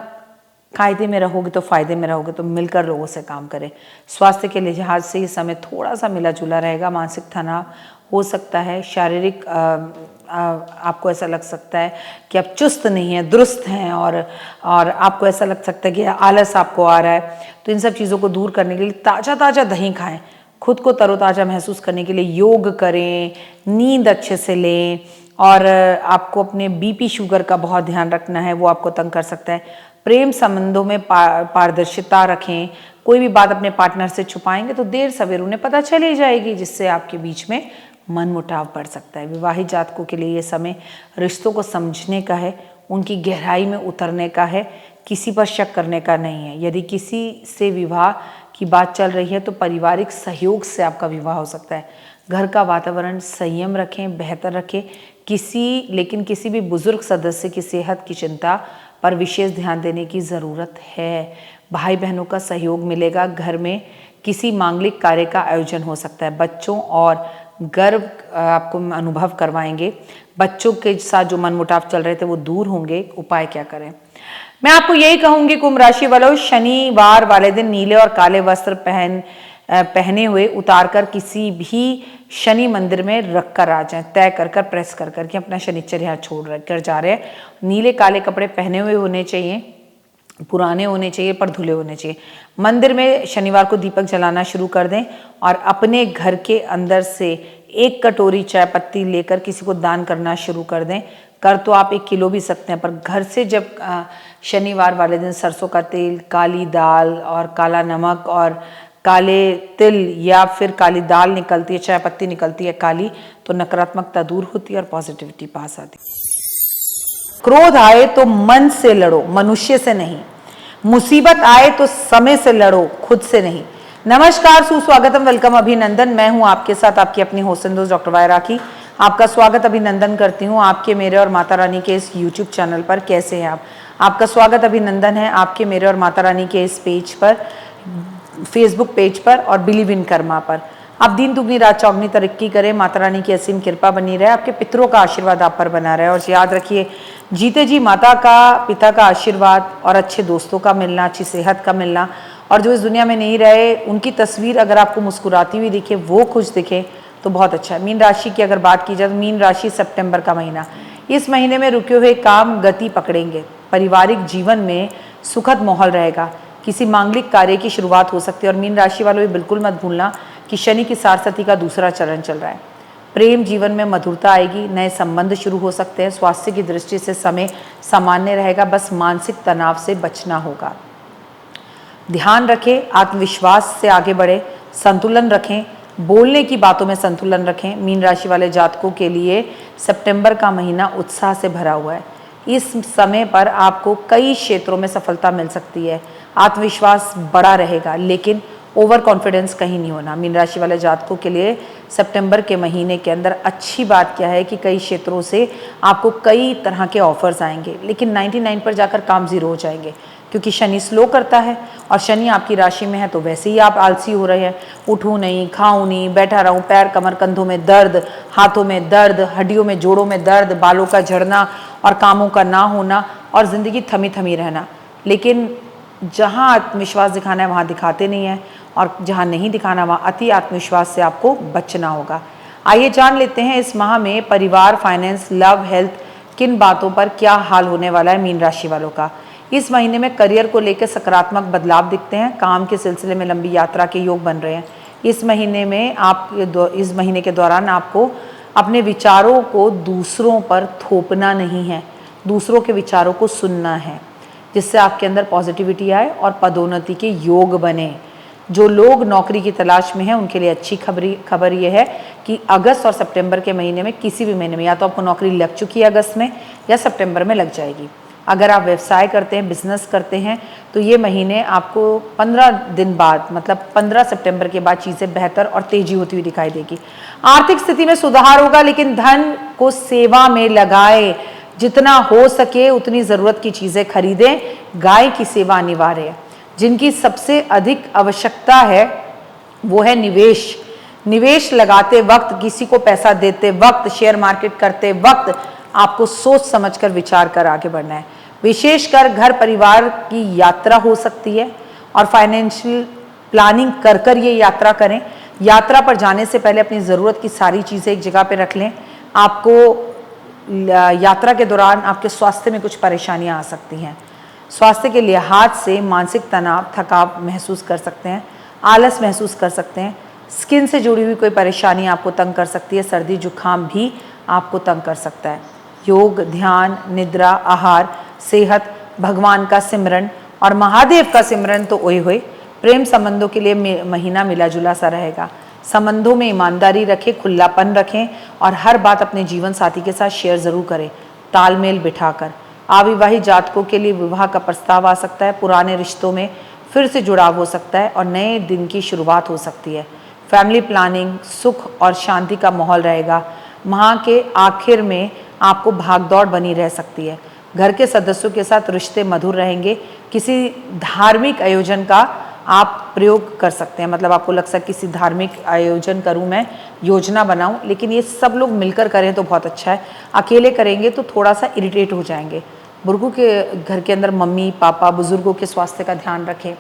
कायदे में रहोगे तो फायदे में रहोगे, तो मिलकर लोगों से काम करें। स्वास्थ्य के लिहाज से ये समय थोड़ा सा मिला जुला रहेगा। मानसिक तनाव हो सकता है। शारीरिक आपको ऐसा लग सकता है कि आप चुस्त नहीं हैं, दुरुस्त हैं, और आपको ऐसा लग सकता है कि आलस आपको आ रहा है। तो इन सब चीज़ों को दूर करने के लिए ताज़ा ताज़ा दही खाएं। खुद को तरोताज़ा महसूस करने के लिए योग करें, नींद अच्छे से लें, और आपको अपने बीपी शुगर का बहुत ध्यान रखना है, वो आपको तंग कर सकता है। प्रेम संबंधों में पारदर्शिता रखें। कोई भी बात अपने पार्टनर से छुपाएंगे तो देर सवेर उन्हें पता चली जाएगी, जिससे आपके बीच में मनमुटाव बढ़ सकता है। विवाहित जातकों के लिए ये समय रिश्तों को समझने का है, उनकी गहराई में उतरने का है, किसी पर शक करने का नहीं है। यदि किसी से विवाह की बात चल रही है तो पारिवारिक सहयोग से आपका विवाह हो सकता है। घर का वातावरण संयम रखें, बेहतर रखें। लेकिन किसी भी बुजुर्ग सदस्य की सेहत की चिंता पर विशेष ध्यान देने की ज़रूरत है। भाई बहनों का सहयोग मिलेगा। घर में किसी मांगलिक कार्य का आयोजन हो सकता है। बच्चों और गर्व आपको अनुभव करवाएंगे। बच्चों के साथ जो मनमुटाव चल रहे थे वो दूर होंगे। उपाय क्या करें? मैं आपको यही कहूंगी कुंभ राशि वालों, शनिवार वाले दिन नीले और काले वस्त्र पहने हुए उतार कर किसी भी शनि मंदिर में रख कर आ जाएं। तय कर प्रेस कर के अपना शनिचर यहाँ छोड़ कर जा रहे हैं। नीले काले कपड़े पहने हुए होने चाहिए, पुराने होने चाहिए पर धुले होने चाहिए। मंदिर में शनिवार को दीपक जलाना शुरू कर दें और अपने घर के अंदर से 1 कटोरी चाय पत्ती लेकर किसी को दान करना शुरू कर दें। कर तो आप 1 किलो भी सकते हैं, पर घर से जब शनिवार वाले दिन सरसों का तेल, काली दाल और काला नमक और काले तिल या फिर काली दाल निकलती है, चाय पत्ती निकलती है काली, तो नकारात्मकता दूर होती है और पॉजिटिविटी पास आती है। क्रोध आए तो मन से लड़ो, मनुष्य से नहीं। मुसीबत आए तो समय से लड़ो, खुद से नहीं। नमस्कार, सुस्वागतम, वेलकम, अभिनंदन। मैं हूं आपके साथ आपकी अपनी होस्ट दोस्त डॉक्टर वायरा की। आपका स्वागत अभिनंदन करती हूं आपके, मेरे और माता रानी के इस यूट्यूब चैनल पर। कैसे हैं आप? आपका स्वागत अभिनंदन है आपके, मेरे और माता रानी के इस पेज पर, फेसबुक पेज पर और बिलीव इन कर्मा पर। आप दिन दुगनी रात चौगनी तरक्की करें, माता रानी की असीम कृपा बनी रहे, आपके पितरों का आशीर्वाद आप पर बना रहे। और याद रखिए, जीते जी माता का, पिता का आशीर्वाद और अच्छे दोस्तों का मिलना, अच्छी सेहत का मिलना, और जो इस दुनिया में नहीं रहे उनकी तस्वीर अगर आपको मुस्कुराती हुई दिखे, वो खुश दिखे, तो बहुत अच्छा है। मीन राशि की अगर बात की जाए तो मीन राशि सितंबर का महीना, इस महीने में रुके हुए काम गति पकड़ेंगे। पारिवारिक जीवन में सुखद माहौल रहेगा। किसी मांगलिक कार्य की शुरुआत हो सकती है। और मीन राशि वालों, ये बिल्कुल मत भूलना कि शनि की सारस्वती का दूसरा चरण चल रहा है। प्रेम जीवन में मधुरता आएगी, नए संबंध शुरू हो सकते हैं। स्वास्थ्य की दृष्टि से समय सामान्य रहेगा, बस मानसिक तनाव से बचना होगा। ध्यान रखें, आत्मविश्वास से आगे बढ़े, संतुलन रखें, बोलने की बातों में संतुलन रखें। मीन राशि वाले जातकों के लिए सितंबर का महीना उत्साह से भरा हुआ है। इस समय पर आपको कई क्षेत्रों में सफलता मिल सकती है। आत्मविश्वास बड़ा रहेगा, लेकिन ओवर कॉन्फिडेंस कहीं नहीं होना। मीन राशि वाले जातकों के लिए सितंबर के महीने के अंदर अच्छी बात क्या है कि कई क्षेत्रों से आपको कई तरह के ऑफर्स आएंगे, लेकिन 99 पर जाकर काम ज़ीरो हो जाएंगे, क्योंकि शनि स्लो करता है और शनि आपकी राशि में है। तो वैसे ही आप आलसी हो रहे हैं, उठूँ नहीं, खाऊँ नहीं, बैठा रहूँ, पैर कमर कंधों में दर्द, हाथों में दर्द, हड्डियों में जोड़ों में दर्द, बालों का झड़ना और कामों का ना होना और ज़िंदगी थमी थमी रहना। लेकिन जहाँ आत्मविश्वास दिखाना है वहाँ दिखाते नहीं हैं, और जहाँ नहीं दिखाना वहाँ अति आत्मविश्वास से आपको बचना होगा। आइए जान लेते हैं इस माह में परिवार, फाइनेंस, लव, हेल्थ, किन बातों पर क्या हाल होने वाला है मीन राशि वालों का। इस महीने में करियर को लेकर सकारात्मक बदलाव दिखते हैं। काम के सिलसिले में लंबी यात्रा के योग बन रहे हैं। इस महीने के दौरान आपको अपने विचारों को दूसरों पर थोपना नहीं है, दूसरों के विचारों को सुनना है, जिससे आपके अंदर पॉजिटिविटी आए और पदोन्नति के योग बने। जो लोग नौकरी की तलाश में हैं उनके लिए अच्छी खबर यह है कि अगस्त और सितंबर के महीने में, किसी भी महीने में, या तो आपको नौकरी लग चुकी है अगस्त में या सितंबर में लग जाएगी। अगर आप व्यवसाय करते हैं, बिजनेस करते हैं, तो ये महीने आपको 15 दिन बाद, मतलब 15 सितंबर के बाद चीज़ें बेहतर और तेजी होती हुई दिखाई देगी। आर्थिक स्थिति में सुधार होगा, लेकिन धन को सेवा में लगाए। जितना हो सके उतनी ज़रूरत की चीज़ें खरीदें। गाय की सेवा अनिवार्य है। जिनकी सबसे अधिक आवश्यकता है वो है निवेश। निवेश लगाते वक्त, किसी को पैसा देते वक्त, शेयर मार्केट करते वक्त आपको सोच समझकर विचार कर आगे बढ़ना है। विशेषकर घर परिवार की यात्रा हो सकती है और फाइनेंशियल प्लानिंग कर ये यात्रा करें। यात्रा पर जाने से पहले अपनी ज़रूरत की सारी चीज़ें एक जगह पे रख लें। आपको यात्रा के दौरान आपके स्वास्थ्य में कुछ परेशानियां आ सकती हैं। स्वास्थ्य के लिहाज से मानसिक तनाव, थकाव महसूस कर सकते हैं, आलस महसूस कर सकते हैं। स्किन से जुड़ी हुई कोई परेशानी आपको तंग कर सकती है। सर्दी जुकाम भी आपको तंग कर सकता है। योग, ध्यान, निद्रा, आहार, सेहत, भगवान का सिमरन और महादेव का सिमरन तो ओए होए। प्रेम संबंधों के लिए महीना मिला जुला सा रहेगा। संबंधों में ईमानदारी रखें, खुलापन रखें और हर बात अपने जीवन साथी के साथ शेयर ज़रूर करें, तालमेल बिठाकर। अविवाहित जातकों के लिए विवाह का प्रस्ताव आ सकता है। पुराने रिश्तों में फिर से जुड़ाव हो सकता है और नए दिन की शुरुआत हो सकती है। फैमिली प्लानिंग, सुख और शांति का माहौल रहेगा। माह के आखिर में आपको भागदौड़ बनी रह सकती है। घर के सदस्यों के साथ रिश्ते मधुर रहेंगे। किसी धार्मिक आयोजन का आप प्रयोग कर सकते हैं, मतलब आपको लग सकता है किसी धार्मिक आयोजन करूं, मैं योजना बनाऊं, लेकिन ये सब लोग मिलकर करें तो बहुत अच्छा है। अकेले करेंगे तो थोड़ा सा इरिटेट हो जाएंगे। बुजुर्गों के घर के अंदर मम्मी पापा बुजुर्गों के स्वास्थ्य का ध्यान रखें।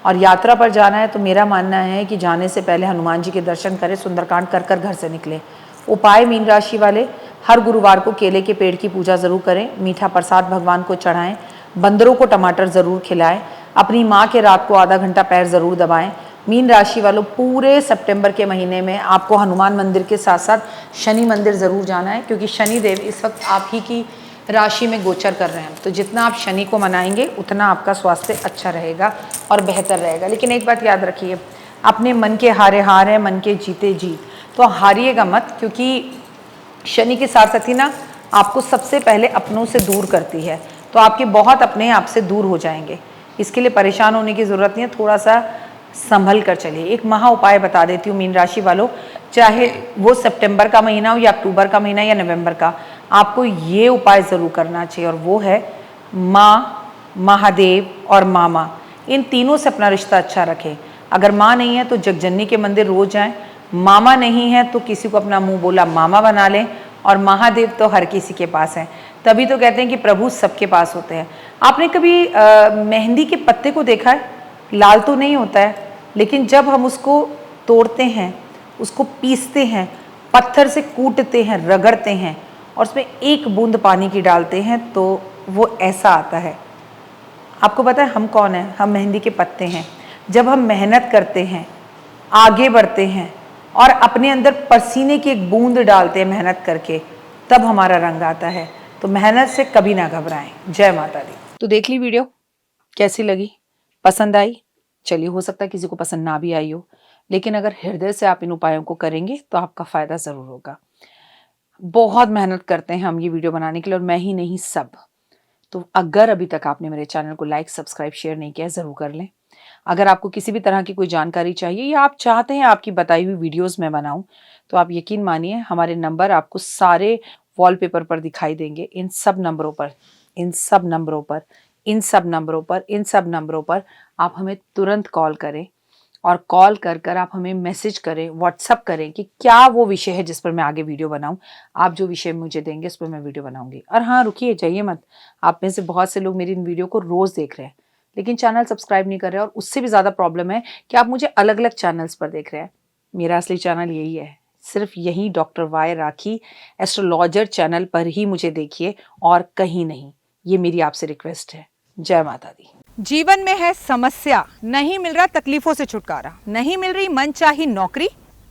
और यात्रा पर जाना है तो मेरा मानना है कि जाने से पहले हनुमान जी के दर्शन करें, सुंदरकांड कर कर घर से निकलें। उपाय मीन राशि वाले, हर गुरुवार को केले के पेड़ की पूजा ज़रूर करें, मीठा प्रसाद भगवान को चढ़ाएं, बंदरों को टमाटर ज़रूर खिलाएं, अपनी माँ के रात को आधा घंटा पैर ज़रूर दबाएं। मीन राशि वालों, पूरे सितंबर के महीने में आपको हनुमान मंदिर के साथ साथ शनि मंदिर ज़रूर जाना है, क्योंकि शनि देव इस वक्त आप ही की राशि में गोचर कर रहे हैं। तो जितना आप शनि को मनाएंगे उतना आपका स्वास्थ्य अच्छा रहेगा और बेहतर रहेगा। लेकिन एक बात याद रखिए, अपने मन के हारे हार है, मन के जीते जीत। तो हारिएगा मत, क्योंकि शनि के साथ साथ ही ना आपको सबसे पहले अपनों से दूर करती है, तो आपके बहुत अपने आपसे दूर हो जाएंगे। इसके लिए परेशान होने की ज़रूरत नहीं है, थोड़ा सा संभल कर चलिए। एक महा उपाय बता देती हूँ मीन राशि वालों, चाहे वो सितंबर का महीना हो या अक्टूबर का महीना या नवंबर का, आपको ये उपाय ज़रूर करना चाहिए, और वो है माँ, महादेव और मामा, इन तीनों से अपना रिश्ता अच्छा रखें। अगर माँ नहीं है तो जगजननी के मंदिर रोज जाएं, मामा नहीं है तो किसी को अपना मुंह बोला मामा बना लें, और महादेव तो हर किसी के पास हैं। तभी तो कहते हैं कि प्रभु सबके पास होते हैं। आपने कभी मेहंदी के पत्ते को देखा है? लाल तो नहीं होता है, लेकिन जब हम उसको तोड़ते हैं, उसको पीसते हैं, पत्थर से कूटते हैं, रगड़ते हैं और उसमें एक बूंद पानी की डालते हैं तो वो ऐसा आता है। आपको पता है हम कौन हैं? हम मेहंदी के पत्ते हैं। जब हम मेहनत करते हैं, आगे बढ़ते हैं और अपने अंदर पसीने की एक बूंद डालते हैं मेहनत करके, तब हमारा रंग आता है। तो मेहनत से कभी ना घबराएं। जय माता दी। तो देख ली वीडियो, कैसी लगी? पसंद आई? चलिए, हो सकता है किसी को पसंद ना भी आई हो, लेकिन अगर हृदय से आप इन उपायों को करेंगे तो आपका फायदा जरूर होगा। बहुत मेहनत करते हैं हम ये वीडियो बनाने के लिए, और मैं ही नहीं, सब। तो अगर अभी तक आपने मेरे चैनल को लाइक, सब्सक्राइब, शेयर नहीं किया, जरूर कर लें। अगर आपको किसी भी तरह की कोई जानकारी चाहिए या आप चाहते हैं आपकी बताई हुई वीडियोस मैं बनाऊं, तो आप यकीन मानिए हमारे नंबर आपको सारे वॉलपेपर पर दिखाई देंगे। इन सब नंबरों पर, इन सब नंबरों पर, इन सब नंबरों पर, इन सब नंबरों पर आप हमें तुरंत कॉल करें, और कॉल कर कर आप हमें मैसेज करें, व्हाट्सअप करें कि क्या वो विषय है जिस पर मैं आगे वीडियो बनाऊं। आप जो विषय मुझे देंगे उस पर मैं वीडियो बनाऊंगी। और हाँ, रुकिए, जाइए मत। आप में से बहुत से लोग मेरी इन वीडियो को रोज देख रहे हैं, लेकिन चैनल सब्सक्राइब नहीं कर रहे हैं, और उससे भी ज़्यादा प्रॉब्लम है कि आप मुझे अलग अलग चैनल्स पर देख रहे हैं। मेरा असली चैनल यही है, सिर्फ यही डॉक्टर वाई राखी एस्ट्रोलॉजर चैनल पर ही मुझे देखिए, और कहीं नहीं। ये मेरी आपसे रिक्वेस्ट है। जय माता दी। जीवन में है समस्या, नहीं मिल रहा तकलीफों से छुटकारा, नहीं मिल रही मनचाही नौकरी,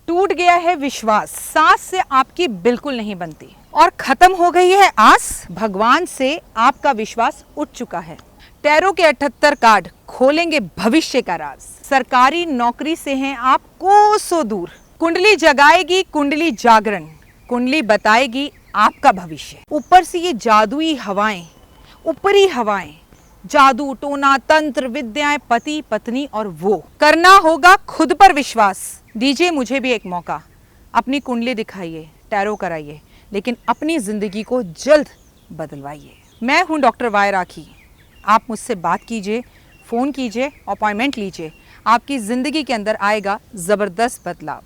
टूट गया है विश्वास, सांस से आपकी बिल्कुल नहीं बनती, और खत्म हो गई है आस, भगवान से आपका विश्वास उठ चुका है। टैरो के 78 कार्ड खोलेंगे भविष्य का राज। सरकारी नौकरी से हैं आप कोसों दूर, कुंडली जगाएगी कुंडली जागरण, कुंडली बताएगी आपका भविष्य। ऊपर से ये जादुई हवाएं, ऊपरी हवाएं, जादू टोना तंत्र विद्याएं, पति पत्नी और वो, करना होगा खुद पर विश्वास। दीजिए मुझे भी एक मौका, अपनी कुंडली दिखाइए, टैरो कराइए, लेकिन अपनी जिंदगी को जल्द बदलवाइए। मैं हूं डॉक्टर वाई राखी। आप मुझसे बात कीजिए, फ़ोन कीजिए, अपॉइंटमेंट लीजिए, आपकी ज़िंदगी के अंदर आएगा ज़बरदस्त बदलाव।